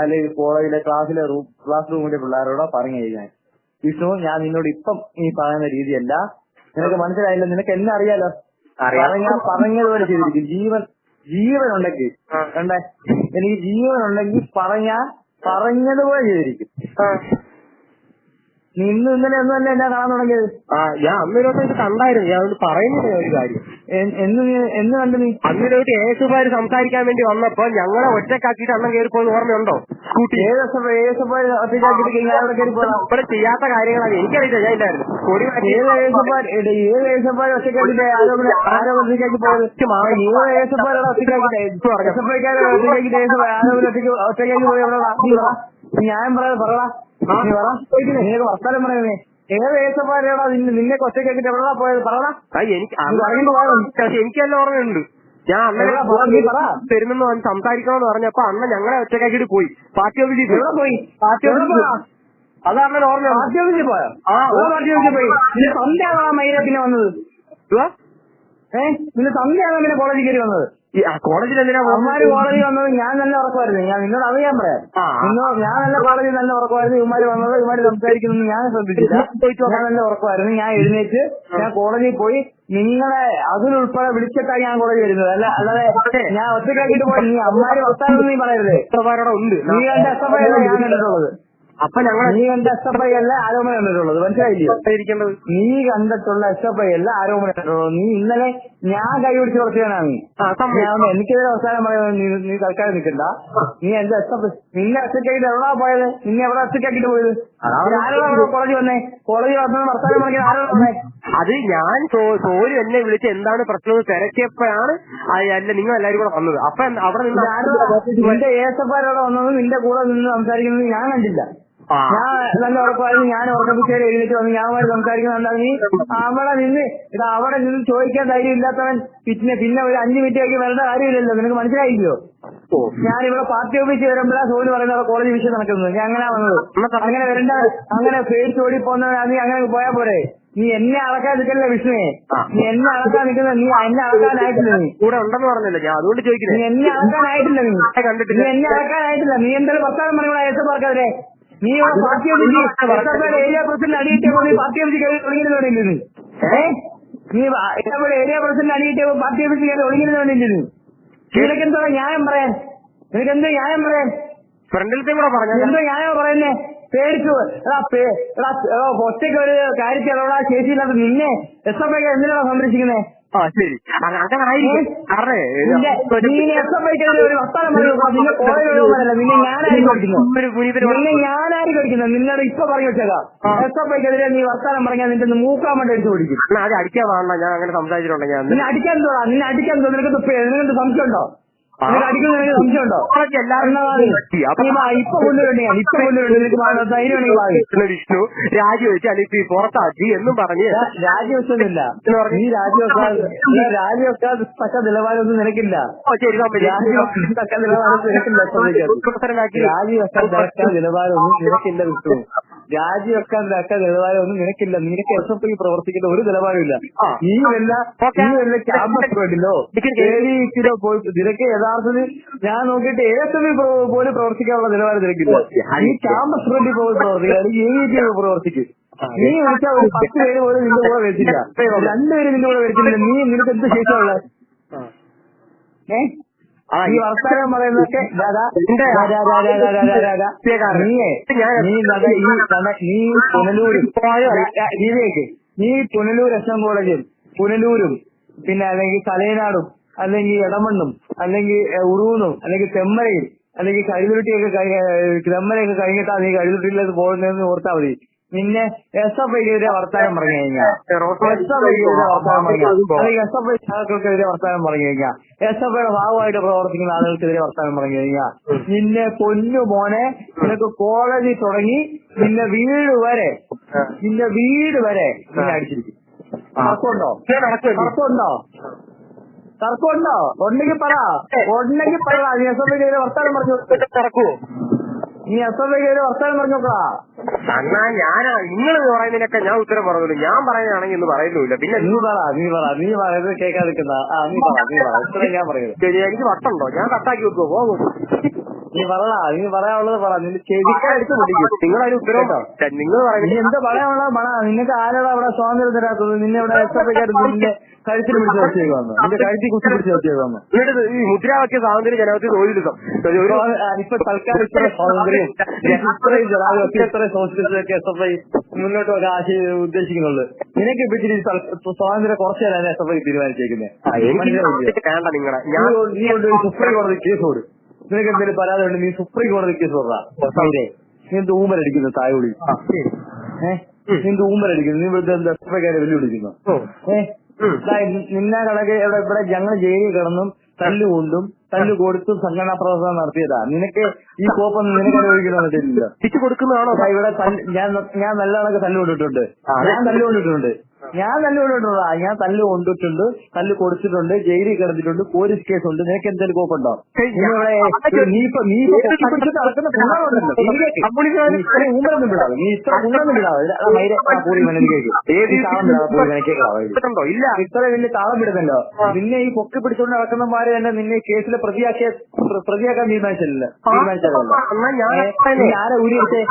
അല്ലെങ്കിൽ കോളേജിലെ ക്ലാസ് റൂമിലെ പിള്ളേരോടോ പറഞ്ഞു കഴിഞ്ഞാൽ വിഷ്ണു ഞാൻ നിന്നോട് ഇപ്പം ഈ പറയുന്ന രീതിയല്ല, നിനക്ക് മനസ്സിലായില്ല, നിനക്ക് എന്നെ അറിയാലോ, പറഞ്ഞതുപോലെ ചെയ്തിരിക്കും. ജീവൻ ഉണ്ടെങ്കിൽ എനിക്ക് ജീവൻ ഉണ്ടെങ്കിൽ പറഞ്ഞതുപോലെ ചെയ്തിരിക്കും. നീ ഇന്നലെ ഒന്നും തന്നെ എന്നാ കാണാൻ തുടങ്ങിയത്? ഞാൻ അന്നൊരു ഇത് കണ്ടായിരുന്നു. ഞാൻ പറയുന്നില്ല ഒരു കാര്യം. എന്ന് കണ്ടു നീ? അന്നിലോട്ട് ഏസുമാര് സംസാരിക്കാൻ വേണ്ടി വന്നപ്പോ ഞങ്ങളെ ഒറ്റക്കാക്കിയിട്ട് അണ്ണം കയറിപ്പോയെന്ന് ഓർമ്മയുണ്ടോ? സ്കൂട്ടി ഒറ്റക്കാക്കിയിട്ട് ഇവിടെ ചെയ്യാത്ത കാര്യങ്ങളാണ് എനിക്കറിയില്ല. ഞാൻ ഇല്ലായിരുന്നു. ഏത് ഏസപ്പാട് ഒറ്റക്കാക്കിട്ട് ആരോഗ്യത്തേക്ക് പോയത്? ഏത് ഏസപ്പാടാണ് ഒറ്റക്കാക്കിട്ട് ഒറ്റക്കാക്കി പോയി എവിടെ ന്യായം പറയടാ. നിനക്ക് വർത്താനം പറയുന്നേ ഏത് ഏസപ്പാടാ നിന്നെ ഒറ്റക്കാക്കിട്ട് എവിടെടാ പോയത്? പറയടാ. എനിക്കെല്ലാം ഓർമ്മയുണ്ട്. ഞാൻ അണ്ണനെ തരുന്നെന്ന് സംസാരിക്കണമെന്ന് പറഞ്ഞപ്പോ അണ്ണൻ ഞങ്ങളെ ഒറ്റക്കാക്കിട്ട് പോയി. പാർട്ടി ഓഫീസിൽ പോയി. അത് അണ്ണൻ ഓർമ്മ. പാർട്ടി ഓഫീസിൽ പോയോ? പാർട്ടി ഓഫീസിൽ പോയി. നിന്റെ സന്ധ്യയാണോ മൈരത്തിന് വന്നത്? നിന്റെ സന്ധ്യയാണോ പിന്നെ കോളേജിൽ കയറി വന്നത്? കോളേജിൽ എന്തിനാ അവന്മാര് കോളേജിൽ വന്നത്? ഞാൻ നല്ല ഉറക്കമായിരുന്നു. ഞാൻ നിന്നോട് അത് ഞാൻ പറയാം. ഞാൻ നല്ല കോളേജിൽ നല്ല ഉറക്കമായിരുന്നു. ഇവന്മാര് വന്നത് ഇവന്മാര് സംസാരിക്കുന്നു ഞാൻ ശ്രദ്ധിച്ചില്ല. ഞാൻ നല്ല ഉറക്കമായിരുന്നു. ഞാൻ എഴുന്നേറ്റ് ഞാൻ കോളേജിൽ പോയി നിങ്ങളെ അതിലുൾപ്പെടെ വിളിച്ചിട്ടാണ് ഞാൻ കോളേജിൽ വരുന്നത്. അല്ലാതെ ഞാൻ ഒറ്റക്കാക്കിട്ട് പോയി. നീ അമ്മമാര് വർത്താനം നീ പറയരുത്. ഉണ്ട്. നീ കണ്ട SFI അല്ല ഞാൻ കണ്ടിട്ടുള്ളത്. അപ്പൊ ഞങ്ങൾ നീ കണ്ട SFI അല്ല ആരോപണം കണ്ടിട്ടുള്ളത്. മനസ്സിലായില്ലയോ? നീ കണ്ടിട്ടുള്ള SFI അല്ല ആരോപണം കണ്ടിട്ടുള്ളത്. നീ ഇന്നലെ ഞാൻ കൈപിടിച്ച് കുറച്ചാണ് നീ. എനിക്കെതിരെ അവസാനം പറയുന്നത് നീ തൽക്കാലം നിൽക്കണ്ട. നീ എന്റെ SFI നിന്നെ ഒറ്റക്കാക്കിട്ട് എവിടാ പോയത്? നിന്നെ എവിടെ ഒറ്റക്കാക്കിട്ട് പോയത്? ആരോടാ കോളേജിൽ വന്നേ? കോളേജിൽ വന്നത് വർത്താനം പറഞ്ഞ ആരോടാ വന്നേ? അത് ഞാൻ സോരി എന്നെ വിളിച്ച് എന്താണ് പ്രശ്നം തിരക്കിയപ്പോഴാണ് അല്ല നിങ്ങൾ എല്ലാവരും കൂടെ വന്നത്. അപ്പൊ അവിടെ നിന്ന് നിന്റെ ഏസപ്പാരോടെ വന്നത് നിന്റെ കൂടെ നിന്ന് സംസാരിക്കുന്നത് ഞാൻ കണ്ടില്ല. ഞാൻ നല്ല ഉറപ്പായിരുന്നു. ഞാൻ ഉറക്കപ്പിച്ചേരി എഴുന്നേറ്റ് വന്ന് ഞാൻ സംസാരിക്കുന്നുണ്ടാവും. നീ അവിടെ നിന്ന് ചോദിക്കാൻ ധൈര്യം ഇല്ലാത്തവൻ പിന്നെ ഒരു 5 മിനിറ്റേക്ക് വരേണ്ട കാര്യമില്ലല്ലോ. നിനക്ക് മനസ്സിലായില്ലോ? ഞാനിവിടെ പാർട്ടി ഓഫീസിൽ വരുമ്പോഴാ സോന് പറയുന്നത് കോളേജ് വിഷയം നടക്കുന്നത്. ഞാൻ അങ്ങനെ വന്നത്. അങ്ങനെ വരണ്ട, അങ്ങനെ പേടിച്ച് ഓടിപ്പോന്നവനാ നീ. അങ്ങനെ പോയാ പോരെ. നീ എന്നെ അളക്കാൻ നിൽക്കല്ലേ വിഷ്ണുവേ. നീ എന്നെ അളക്കാൻ നിൽക്കുന്ന നീ എന്നെ അളക്കാനായിട്ടില്ല. നീ കൂടെ ഉണ്ടെന്ന് പറഞ്ഞല്ലോ, ഞാൻ അതുകൊണ്ട് ചോദിക്കുന്നത്. നീ എന്നെ അളക്കാനായിട്ടില്ല. നീ എന്നെ അളക്കാനായിട്ടില്ല. നീ എന്തായാലും വർത്താനം പറഞ്ഞ എസ്എഫ്ഐക്കാരെ. നീ ഇവിടെ പാർട്ടി ഓഫീസിൽ എസ്എഫ്ഐയുടെ ഏരിയ പ്രസിഡന്റ് അടിയിട്ടപ്പോ നീ പാർട്ടി ഓഫീസിൽ കയറി ഒളിങ്ങിരുന്നില്ല. നീ എസ്എഫ്ഐയുടെ ഏരിയ പ്രസിഡന്റ് അടിയിട്ടപ്പോ പാർട്ടി ഓഫീസിൽ കയറി ഒളിങ്ങിരുന്നില്ല. നിനക്കെന്തോ ന്യായം പറയാൻ? നിനക്കെന്തോ ന്യായം പറയാൻ? ഫ്രണ്ടിലത്തെ കൂടെ പറഞ്ഞു എന്തോ ന്യായം പറയുന്നേ? പേടിച്ചു ഒറ്റയ്ക്ക് ഒരു കാര്യത്തിൽ അതോടെ ശേഷിയില്ലാത്ത നിന്നെ എസ്എഫ്ഐക്ക് എന്തിനാണ് സംരക്ഷിക്കുന്നത്? ശരി, നീ എസ്എഫ്ഐക്കെതിരെ ഒരു വർത്താനം പറയുക. നിന്നെ കോളേജല്ല, നിന്നെ ഞാനായിരിക്കും അടിക്കുന്നത്. നിന്നോട് ഇപ്പൊ പറഞ്ഞു വെച്ചേക്കാം. എസ്എഫ്ഐക്കെതിരെ നീ വർത്താനം പറഞ്ഞാൽ നിന്റെ മൂക്കാൻ വേണ്ടി അടിച്ചു പിടിക്കും. അത് അടിക്കാൻ പാടില്ല. ഞാൻ അങ്ങനെ സംസാരിച്ചിട്ടുണ്ടെങ്കിൽ നിന്നെ അടിക്കാൻ തോടാ. നിന്നെ അടിക്കാൻ തോന്നുന്നു. നിനക്ക് സംശയമുണ്ടോ? നിനക്ക് അടിക്കുന്നതിന് സംശയമുണ്ടോ? ഇപ്പൊ കൊണ്ടുവരണ്ടേ? ഇപ്പൊ കൊണ്ടുവരണ്ടേ? നിനക്ക് ധൈര്യമാണെങ്കിൽ വിഷ്ണു രാജിവെച്ച് അല്ലെങ്കിൽ പുറത്താക്കി എന്നും പറഞ്ഞ് രാജിവെച്ചൊന്നുമില്ല. നീ രാജിവെക്കാൻ തക്ക നിലവാരമൊന്നും നിനക്കില്ല. രാജിവെക്കാൻ തക്ക നിലവാരമൊന്നും നിനക്കില്ല. രാജിവെക്കാൻ തക്ക നിലവാരമൊന്നും നിനക്കില്ല വിഷ്ണു. രാജിവെക്കാൻ തക്ക നിലവാരമൊന്നും നിനക്കില്ല. നിനക്ക് എസ്എഫ്ഐ പ്രവർത്തിക്കുന്ന ഒരു നിലവാരമില്ല. നീ വല്ല ക്യാമ്പസ് വേണ്ടില്ലോ നിനക്ക് യഥാർത്ഥത്തിൽ ഞാൻ നോക്കിയിട്ട് എസ്എഫ്ഐ പോലും പ്രവർത്തിക്കാനുള്ള നിലവാരം നിനക്കില്ല. ഈ ക്യാമ്പസ് ഫ്രണ്ടി പോയി പ്രവർത്തിക്കുക, അല്ലെങ്കിൽ എ പ്രവർത്തിക്കും. നീ വിളിച്ചാൽ ഒരു 10 പേര് പോലും നിന്റെ കൂടെ വരച്ചില്ല. 2 പേര് നിന്റെ കൂടെ വരച്ചില്ല. നിനക്ക് എന്ത് ശേഷമുള്ളത്? ഈ വർത്താനം പറയുന്നതൊക്കെ നീ പുനലൂർ എസ്.എം. കോളേജും പുനലൂരും പിന്നെ അല്ലെങ്കിൽ തലയനാടും അല്ലെങ്കിൽ എടമണ്ണും അല്ലെങ്കിൽ ഉറൂന്നും അല്ലെങ്കിൽ തെമ്മരയും അല്ലെങ്കിൽ തെമ്മരയൊക്കെ കഴിഞ്ഞിട്ടാ നീ കഴുതുട്ടിയിലേക്ക് പോകുന്നതെന്ന് ഓർത്താ മതി. നിന്നെ എസ്എഫ്ഐക്കെതിരെ വർത്താനം പറഞ്ഞു കഴിഞ്ഞാൽ എസ്എഫ്ഐക്കെതിരെ വർത്താനം പറഞ്ഞാൽ അല്ലെങ്കിൽ എസ്എഫ്ഐ നേതാക്കൾക്കെതിരെ വർത്താനം പറഞ്ഞു കഴിഞ്ഞാൽ എസ്എഫ്ഐയുടെ ഭാഗമായിട്ട് പ്രവർത്തിക്കുന്ന ആളുകൾക്കെതിരെ വർത്താനം പറഞ്ഞു കഴിഞ്ഞാൽ നിന്നെ പൊന്നു മോനെ നിനക്ക് കോളേജിൽ തുടങ്ങി നിന്റെ വീട് വരെ നിന്നെ അടിച്ചിരിക്കും. തർക്കമുണ്ടോ? തർക്കമുണ്ടോ? ഉണ്ടെങ്കിൽ പറ. നീ എസ്എഫ്ഐക്കെതിരെ വർത്താനം പറഞ്ഞു തറക്കുവോ? നീ എസ്എഫ്ഐക്കെതിരെ വർത്താനം പറഞ്ഞു നോക്കടാ. എന്നാ നിങ്ങൾ പറയുന്നതിനൊക്കെ ഞാൻ ഉത്തരം പറഞ്ഞില്ല. ഞാൻ പറയുകയാണെങ്കിൽ ഇന്ന് പറയുന്നില്ല. പിന്നെ നീ പറയുന്നത് കേൾക്കാതിരിക്കുന്ന നീ പറ ഇത്രയും ഞാൻ പറയുന്നത്. എനിക്ക് വട്ടുണ്ടോ? ഞാൻ കട്ടാക്കി വെക്കുവോ? പോകും. നീ പറയാനുള്ളത് പറ. നിന്റെ ചെവിക്കടിച്ച് പൊട്ടിക്കും. നിങ്ങളതിന് ഉത്തരം നിങ്ങൾ നീ എന്താ പറയാനുള്ളത് പറ. നിനക്ക് ആരോടാ അവിടെ സ്വാതന്ത്ര്യം തരാത്തത്? നിന്നെ ഇവിടെ എസ്എഫ്ഐക്കാർ നിന്റെ കഴുത്തിൽ പിടിച്ച് വെച്ചേക്ക് നിന്റെ കഴുത്തിൽ കുത്തി പിടിച്ച് വെച്ചേക്ക് വന്നു. ഈ മുദ്രാവാക്യ സ്വാതന്ത്ര്യം ജനാധിപത്യ തൊഴിലിസം ഇപ്പൊ തൽക്കാലം ഇത്ര സ്വാതന്ത്ര്യം ഇത്രയും ജനാധിപത്യം ഇത്രയും സോഷ്യലിസ്റ്റൊക്കെ എസ്എഫ്ഐ മുന്നോട്ട് വെക്കാൻ ഉദ്ദേശിക്കുന്നുള്ളൂ. നിനക്ക് ഇപ്പൊ ഇച്ചിരി സ്വാതന്ത്ര്യം കുറച്ച് തരാൻ എസ്എഫ്ഐ തീരുമാനിച്ചേക്കുന്നത്. നീ കൊണ്ട് സുപ്രീം കോടതി കേസ് കൊടുക്കും. നിനക്ക് എന്തെങ്കിലും പരാതി ഉണ്ട് നീ സുപ്രീം കോടതി കേസ് കൊടുക്കാം. നീ എന്ത് ഊമ്പലടിക്കുന്നു? തായോളി നീ എന്ത് ഊമ്പലടിക്കുന്നു? നീ ഇവിടുത്തെ എസ്എഫ്ഐക്കാരെ വെല്ലുവിളിക്കുന്നു. നിന്നെ കണക്ക് ഇവിടെ ഞങ്ങൾ ജയിലിൽ കിടന്നും തല്ലുകൊണ്ടും തല്ലു കൊടുത്തും സംഘടനാ പ്രവർത്തനം നടത്തിയതാ. നിനക്ക് ഈ കോപ്പൊന്നും നിനക്ക് അനുഭവിക്കണമെന്ന് വെച്ചിട്ടില്ല. തിരിച്ചു കൊടുക്കുന്നതാണോ? ഇവിടെ ഞാൻ നല്ല കണക്ക് തല്ലുകൊണ്ടിട്ടുണ്ട്. ഞാൻ തല്ല് കൊണ്ടിട്ടുണ്ട്, തല്ല് കൊടുത്തിട്ടുണ്ട്, ജയിലിൽ കിടന്നിട്ടുണ്ട്, പോലീസ് കേസുണ്ട്. നിനക്ക് എന്തെങ്കിലും കോപ്പുണ്ടോ? നീ നടക്കുന്ന ഊമ്പലൊന്നും വിടാതെ. നീ ഇത്ര ഊമ്പലൊന്നും വിടാതെ. ഇത്ര വലിയ താളം വിടുന്നല്ലോ. നിന്നെ ഈ പൊക്കി പിടിച്ചുകൊണ്ട് നടക്കുന്നമാരെ തന്നെ നിന്നെ കേസിലെ പ്രതിയാക്കാൻ തീരുമാനിച്ചല്ലോ. ആരെ ഊരിയെടുത്തേ?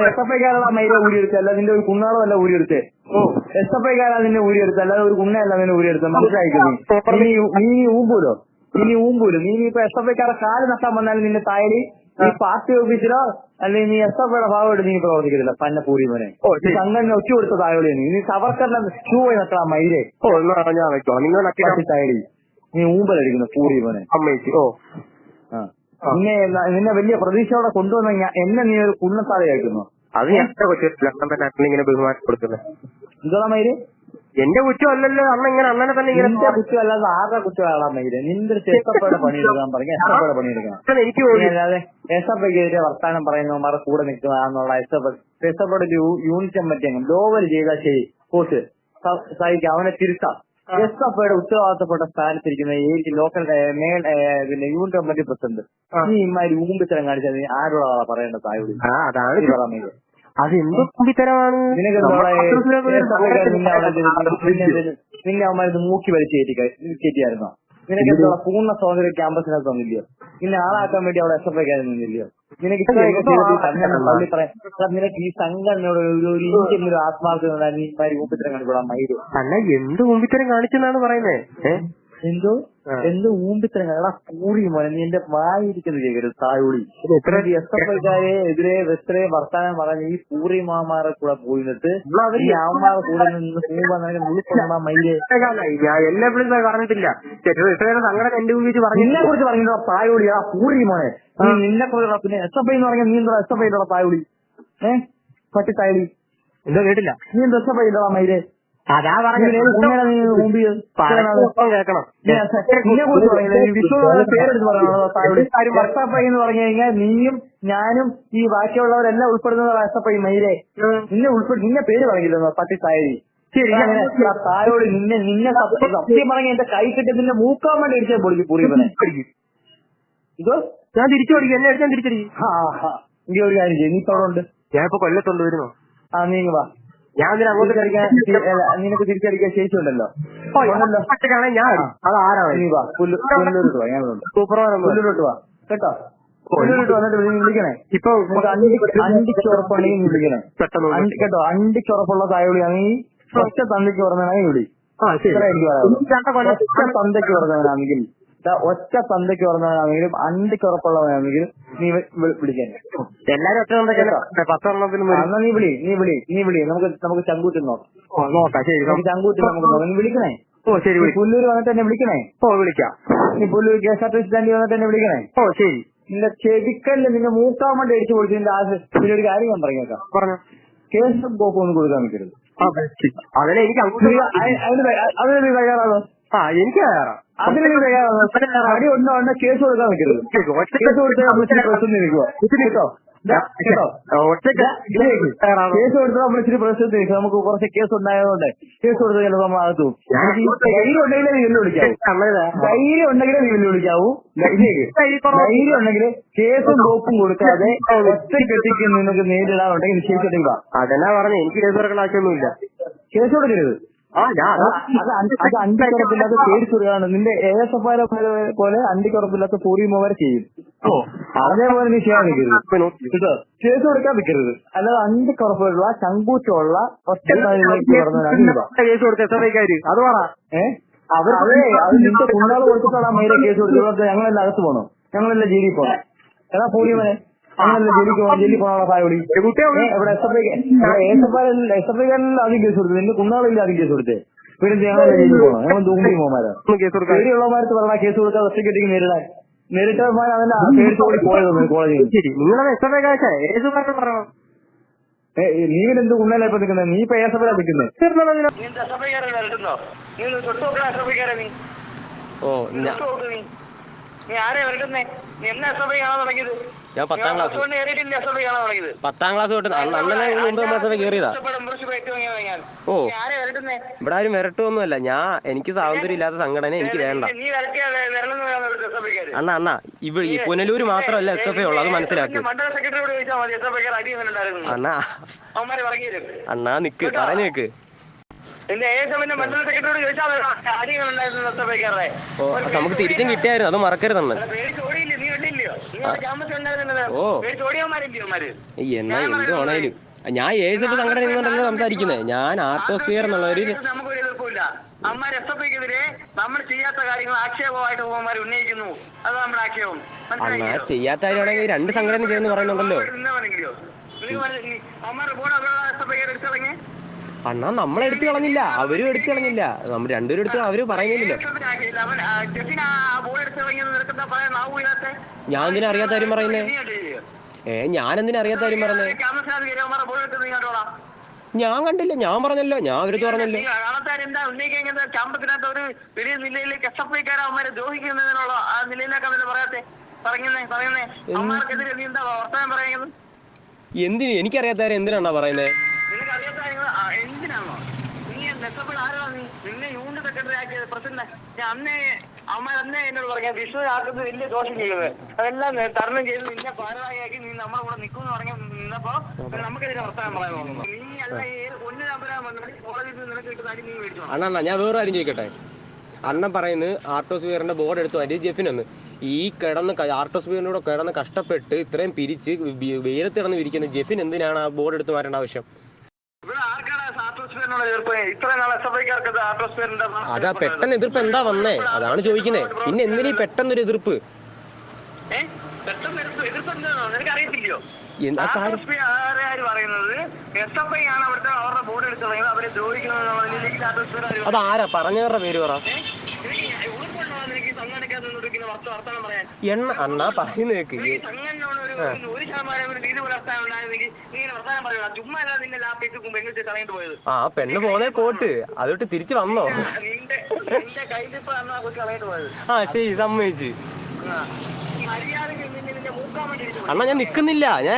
എസ്എഫ്ഐക്കാരാണ് മൈരെ ഊരിയെടുത്തേ, അല്ല നിന്റെ ഒരു കുന്നാളോ അല്ല ഊരിയെടുത്തേ. എസ്എഫ്ഐക്കാരാണ് നിന്നെ ഊരിയെടുത്തത്, അല്ലാതെ ഒരു കുണ്ണയല്ല നിന്നെ ഊരിയെടുത്തത്. മനസ്സിലായിരിക്കും. നീ ഊമ്പൂലോ? നീ ഇപ്പൊ എസ്എഫ്ഐക്കാരെ കാല് നട്ടാൻ വന്നാലും നിന്നെ തായലി ഈ പാർട്ടി ഓഫീസിലോ അല്ലെങ്കിൽ നീ എസ്എഫ്ഐയുടെ ഭാഗമായിട്ട് നീ പ്രവർത്തിക്കത്തില്ല. പന്ന പൂരി മോനെ സംഘടന ഒറ്റ കൊടുത്ത തായോളി നീ സവർക്കറിന്റെ ഷൂ പോയി നട്ടാ മൈരെ തായലി. നീ ഊമ്പലടിക്കുന്നു പൂരി മോനെ. നിന്നെ വലിയ പ്രതീക്ഷയോടെ കൊണ്ടുവന്ന എന്നെ നീ ഒരു കുണ്ണത്താതെ കേൾക്കുന്നു. അത് ഇങ്ങനെ ബഹുമാനപ്പെടുത്തുന്നത്. എന്തോടാ മൈര്? എന്റെ കുറ്റമല്ലല്ലോ അന്ന് ഇങ്ങനെ അണ്ണനെ തന്നെ ഇങ്ങനെ നിന്റെ കുറ്റമല്ലാതെ ആരുടെ കുറ്റമാണോ മൈര്? നിന്റെ എസ്എഫ്ഐയുടെ പണിയെടുക്കാൻ പറഞ്ഞു, എസ്എഫ്ഐയുടെ പണിയെടുക്കണം. എനിക്ക് അല്ലാതെ എസ്എഫ്ഐക്കെതിരെ വർത്താനം പറയുന്നവന്മാരുടെ കൂടെ നിൽക്കുന്നതാണെന്നുള്ള എസ്എഫ്ഐയുടെ യൂണിറ്റ് കമ്മിറ്റി അങ്ങ് ലോവൽ ചെയ്താൽ ശരി, പോട്ട് സഹിക്കാം, അവനെ തിരുത്താം. എസ്എഫ്ഐയുടെ ഉത്തരവാദിത്തപ്പെട്ട സ്ഥാനത്തിരിക്കുന്ന ഏത് ലോക്കൽ പിന്നെ യൂണിറ്റ് കമ്മിറ്റി പ്രസിഡന്റ് നീ ഇമാതിരി ഊമ്പിത്തരം കാണിച്ചാൽ നീ ആരോടാ പറയേണ്ട തായോട്? അതാണ് അതെന്തോ കുമ്പിത്തരമാണ്. നിന്നെ അവന്മാർ മൂക്കി വലിച്ച് കയറ്റിയായിരുന്നോ? നിനക്ക് എന്നുള്ള പൂർണ്ണ സ്വാതന്ത്ര്യം ക്യാമ്പസിനകത്ത് വന്നില്ലയോ? നിന്നെ ആളാക്കാൻ വേണ്ടി അവിടെ എസ്എഫ്ഐക്കാരൻ നിന്നില്ലയോ? നിനക്ക് ഇത്രയൊക്കെ തള്ളി പറയാം. നിനക്ക് ഈ സംഘടനയോട് ഒരു ഒരു ആത്മാർത്ഥത നീ ഇമാതിരി ഊമ്പിത്തരം കാണിക്കൂടാ മയില്. അല്ല എന്ത് കുമ്പിത്തരം കാണിച്ചെന്നാണ് പറയുന്നത്? എന്തോ ഊമ്പിത്തരം എടാ കൂടി മോനെ, നീ എന്റെ വായിരിക്കുന്നത് കേൾക്കരുത് തായോളി. എസ്എഫ്ഐക്കാരെ എതിരെ എത്ര വർത്താനം പറഞ്ഞ് ഈ പൂറി മാമാരെ കൂടെ പോയിട്ട് ഈ അവന്മാരെ കൂടെ നിന്ന് മുളിക്കൊണ്ടാ മയില്. എന്നെ വിളിച്ച് പറഞ്ഞിട്ടില്ല, നിന്നെ കുറിച്ച് പറഞ്ഞോ തായോളി. ആ പൂറി മോനെ, നീ നിന്നെ കുറിച്ചുള്ള പിന്നെ എസ്എഫ്ഐ എന്ന് പറഞ്ഞാൽ നീ എന്താ എസ്എഫ്ഐ ഉള്ള തായോളി? പട്ടി തായോളി എന്തോ കേട്ടില്ല. നീ എന്താ എസ്എഫ്ഐ ഉള്ള മയില്? അതാ പറഞ്ഞു പേരെടുത്ത് പറയണോ? എസ്എഫ്ഐ എന്ന് പറഞ്ഞു കഴിഞ്ഞാൽ നീയും ഞാനും ഈ ബാക്കിയുള്ളവരെല്ലാം ഉൾപ്പെടുന്നത് എസ്എഫ്ഐ മയിലേ. നിന്നെ പേര് പറഞ്ഞില്ലെന്നോ പട്ടി തായരി? തായോട് നിന്നെ സത്യം പറഞ്ഞ എന്റെ കൈ കിട്ടി നിന്നെ മൂക്കാൻ വേണ്ടി അടിച്ചാൽ പൊളിക്കും പൂറിയവനെ. ഇതോ ഞാൻ തിരിച്ചു പഠിക്കും, എന്നെ അടിച്ചാൽ തിരിച്ചടിക്കും. നീ ഒരു കാര്യം ചെയ്യും, നീ ഇപ്പൊ അവിടെ ഉണ്ട്, ഞാൻ ഇപ്പൊ കൊല്ലത്തുണ്ട് വരുന്നോ? നീങ്ങ വാ. ഞാൻ അങ്ങോട്ട് നിനക്ക് തിരിച്ചടിക്കാൻ ശേഷിയുണ്ടല്ലോ. ഞാൻ അതാരാണ്? നീ വാ, പുല്ലൂരോട്ട് വാ, ഞാനുണ്ട്. പുല്ലൂരോട്ട് വാ കേട്ടോ. പുല്ലൂരോട്ട് വന്നിട്ട് നീ വിളിക്കണേ. ഇപ്പൊ അണ്ടിക്ക് ഉറപ്പുണ്ടെങ്കിൽ നീ വിളിക്കണേ കേട്ടോ. അണ്ടിക്ക് ഉറപ്പുള്ള തായോളിയാണെങ്കിൽ ഒറ്റ തന്തയ്ക്ക് പറഞ്ഞാണെങ്കിൽ വിളി. ഒറ്റ തന്തയ്ക്ക് പറഞ്ഞവനാണെങ്കിൽ അണ്ടിക്ക് ഉറപ്പുള്ളവനാണെങ്കിലും നീ വിളിക്കാൻ. എല്ലാരും ഒറ്റ എന്നാ നീ വിളി. നമുക്ക് ചങ്കൂറ്റിൽ നോക്കാം. നമുക്ക് ചങ്കൂറ്റിൽ നമുക്ക് നോക്കാം. നീ വിളിക്കണേ. ശരി. പുല്ലൂര് വന്നിട്ട് എന്നെ വിളിക്കണേ. വിളിക്കാം. നീ പുല്ലൂർ KSRTC സ്റ്റാൻഡിൽ വന്നിട്ട് എന്നെ വിളിക്കണേ. ശരി. നിന്റെ ചെവിക്കല്ല് നിന്നെ മൂക്കാൻ വേണ്ടി അടിച്ചു പൊളിച്ച് നിന്റെ പിന്നെ ഒരു കാര്യം ഞാൻ പറഞ്ഞേക്കാം. പറഞ്ഞു. കേസും കോപ്പും ഒന്നും കൊടുക്കാൻ നിൽക്കരുത്. അതിനെ എനിക്ക് അതിന് നീ തയ്യാറാണോ? എനിക്ക് തയ്യാറാ. അതിന് നീ തയ്യാറാണോ? അടി ഒന്നോ കേസ് കൊടുക്കാൻ നിൽക്കരുത്. കേസ് കൊടുത്താൽ നമ്മൾ പ്രശ്നം നിൽക്കുക കേട്ടോ. കേസ് കൊടുത്താൽ നമ്മൾ ഇച്ചിരി പ്രശ്നത്തിൽ നിൽക്കുക. നമുക്ക് കുറച്ച് കേസ് ഉണ്ടായതുകൊണ്ട് കേസ് കൊടുത്താൽ ചിലപ്പോൾ നമ്മൾ അകത്തു. ധൈര്യം ഉണ്ടെങ്കിലേ നീ വെല്ലുവിളിക്കാവൂ. ധൈര്യം ഉണ്ടെങ്കിലേ നീ വെല്ലുവിളിക്കാവൂ. ധൈര്യം ഉണ്ടെങ്കിൽ കേസും കോപ്പും കൊടുക്കാതെ ഒറ്റക്കെട്ടിക്ക് നിനക്ക് നേരിടാനുണ്ടെങ്കിൽ നിശ്ചയിച്ചിട്ടില്ല. അതെന്നാ പറഞ്ഞു, എനിക്ക് കേസ് കൊടുക്കേണ്ട ആവശ്യമൊന്നുമില്ല. കേസ് കൊടുക്കരുത്. അത് അണ്ടിക്കുറപ്പില്ലാത്ത പേടിച്ചുകൊടുക്കാണ്. നിന്റെ ASFI പോലെ അണ്ടിക്കുറപ്പില്ലാത്ത പൂർവിമോവരെ ചെയ്യും. അതേപോലെ നീ ചെയ്യാൻ നിൽക്കരുത്. കേസ് കൊടുക്കാൻ നിൽക്കരുത്. അല്ലാതെ അണ്ടിക്കുറപ്പുള്ള ചങ്കൂറ്റുള്ള ഒറ്റ കേസ് കൊടുത്ത അത് പറ. അത് നിന്റെ കുഞ്ഞാൾ കൊടുത്തിട്ടുള്ള മൈരെ കേസ് കൊടുത്തത് ഞങ്ങളെല്ലാം അകത്ത് പോകണോ? ഞങ്ങളെല്ലാം ജയിലിൽ പോകണം. ഏതാ പൂർവിമനെ? അങ്ങനല്ല ജയിലിൽ പോകാനുള്ള പായോടി. ഇവിടെ SFIക്കാരെല്ലാം ആദ്യം കേസ് കൊടുത്തത്. നിന്റെ കുഞ്ഞാളില്ല ആദ്യം കേസ് കൊടുത്തേ. പിന്നെ ഞങ്ങളെല്ലാം ജയിലിൽ പോകണം. ഞങ്ങൾ തൂങ്ങി പോകാൻ പേടിയുള്ളവന്മാർക്ക് പറഞ്ഞാൽ കേസ് കൊടുക്കാതെ ഒറ്റക്കെട്ടിക്ക് നേരിട്ടവന്മാർ അതല്ല പേടിച്ചോടി പോയത് കോളേജിൽ. നിങ്ങളത് നീ എന്ത് കുണ്ണല്ല ഇപ്പൊ നിൽക്കുന്നത്? നീ ഇപ്പൊ ASFI നിൽക്കുന്നത്. നീ ആരെ വരട്ടുന്നേ? നീ എന്നാ SFI കാണാൻ തുടങ്ങിയത്? ഞാൻ 10ാം ക്ലാസ് തൊട്ട് അണ്ണനെ മുമ്പ് SFI കയറിയതാ. ഇവിടെ ആരും വരട്ടൊന്നുമല്ല. എനിക്ക് സ്വാതന്ത്ര്യം ഇല്ലാത്ത സംഘടന എനിക്ക് വേണ്ട. അണ്ണ ഈ പുനലൂര് മാത്രമല്ല SFI ഉള്ളു, അത് മനസ്സിലാക്കി. അണ്ണാ നിക്ക് പറഞ്ഞു നിക്ക്. നമുക്ക് തിരിച്ചും കിട്ടിയായിരുന്നു, അത് മറക്കരുതെന്ന്. എന്നാ എന്തുവാണേലും ഞാൻ ASF സംഘടന നിന്നുകൊണ്ടല്ലോ സംസാരിക്കുന്നത്. ഞാൻ ആർട്ടോസ്ഫിയർ എന്നുള്ള ഒരു നമ്മൾ ചെയ്യാത്ത കാര്യങ്ങൾ ആക്ഷേപമായിട്ട് പോകുമാർ ഉന്നയിക്കുന്നു. അത് നമ്മുടെ ആക്ഷേപം. അണ്ണാ ചെയ്യാത്ത കാര്യമാണെങ്കിൽ 2 സംഘടന ചെയ്യുന്നു പറയുന്നുണ്ടല്ലോ. അണ്ണാ നമ്മളെടുത്ത് കളഞ്ഞില്ല, അവരും എടുത്തു കളഞ്ഞില്ല. നമ്മൾ രണ്ടുപേരും എടുത്ത് അവര് പറയുന്നില്ലല്ലോ. ഞാൻ എന്തിനാ അറിയാത്ത കാര്യം പറയുന്നേ? ഞാൻ എന്തിനാ അറിയാത്ത കാര്യം പറയുന്നേ? ഞാൻ കണ്ടില്ല, ഞാൻ പറഞ്ഞല്ലോ, ഞാൻ അവരത് പറഞ്ഞല്ലോ. കാണത്താരെന്താ ഉന്നയിക്കാൻ ക്യാമ്പസിനകത്ത് ഒരു വലിയ നിലയിലേക്ക് എസ്എഫ്ഐക്കാരെ അവന്മാരെ ദ്രോഹിക്കുന്നതിനുള്ള ആ നിലയിലേക്ക് അവര് പറയാത്തെ പറയുന്നേ അമ്മമാർക്കെതിരെ നീ എന്താ വർത്തമാനം പറയുന്നത്? എന്തിന്? എനിക്കറിയാത്തവരെ എന്തിനാണോ പറയുന്നത്? നിനക്ക് അറിയാത്ത കാര്യങ്ങൾ എന്തിനാണോ? നീ എസ്എഫ്ഐ ആരാ? നീ നിന്നെ യൂണിറ്റ് സെക്രട്ടറി ആക്കിയത് പ്രസിഡന്റ്. ഞാൻ അന്നേ എന്നോട് പറഞ്ഞ വിഷ്ണു ആക്കുന്നത് വലിയ ദോഷം ചെയ്യുന്നത് അതെല്ലാം തരണം ചെയ്ത് നിന്നെ ഭാരവാഹിയാക്കി നീ നമ്മുടെ കൂടെ നിൽക്കുമെന്ന് പറഞ്ഞ നിന്നപ്പോ നമുക്കെതിരെ വർത്തമാനം പറയാൻ തോന്നുന്നു. നീ അല്ല ഒന്ന് നമ്പരാൻ വന്നത് കോളേജിൽ നിന്ന് നിനക്ക് കിട്ടുന്ന അടി നീ മേടിച്ചോ. അണ്ണാ ഞാൻ വേറെ കാര്യം ചോദിക്കട്ടെ. അണ്ണൻ പറയുന്നത് ആർട്ടോസ്ഫിയറിന്റെ ബോർഡ് എടുത്തു അരി ജെഫിനെന്ന്. ഈ ആർട്ടോസ്ഫിയറിനൂടെ കിടന്ന് കഷ്ടപ്പെട്ട് ഇത്രയും പിരിച്ച് വെയിലത്ത് കിടന്ന് വിരിക്കുന്ന ജെഫിൻ എന്തിനാണ് ആ ബോർഡ് എടുത്ത് മാറ്റേണ്ട ആവശ്യം? അതാ പെട്ടെന്ന് എതിർപ്പ് എന്താ വന്നേ? അതാണ് ചോദിക്കുന്നത്. പിന്നെ എന്തിനീ പെട്ടെന്നൊരു എതിർപ്പ്? നിനക്കറിയത്തില്ലയോ പറയുന്നത് എസ്എഫ്ഐ ആണ് അവിടുത്തെ അവരുടെ ബോർഡ് എടുത്തത് അവരെ ദ്രോഹിക്കുന്നത്. അതാരാ പറഞ്ഞവരുടെ പേര് പറ. എണ്ണ അണ്ണാ പറയുന്ന കേക്ക്. ആ പെണ്ണ് പോന്നേ പോട്ട്, അതൊട്ട് തിരിച്ചു വന്നോ? ആ ശരി, സമ്മതിച്ച്. അണ്ണാ ഞാൻ നിക്കുന്നില്ല, ഞാൻ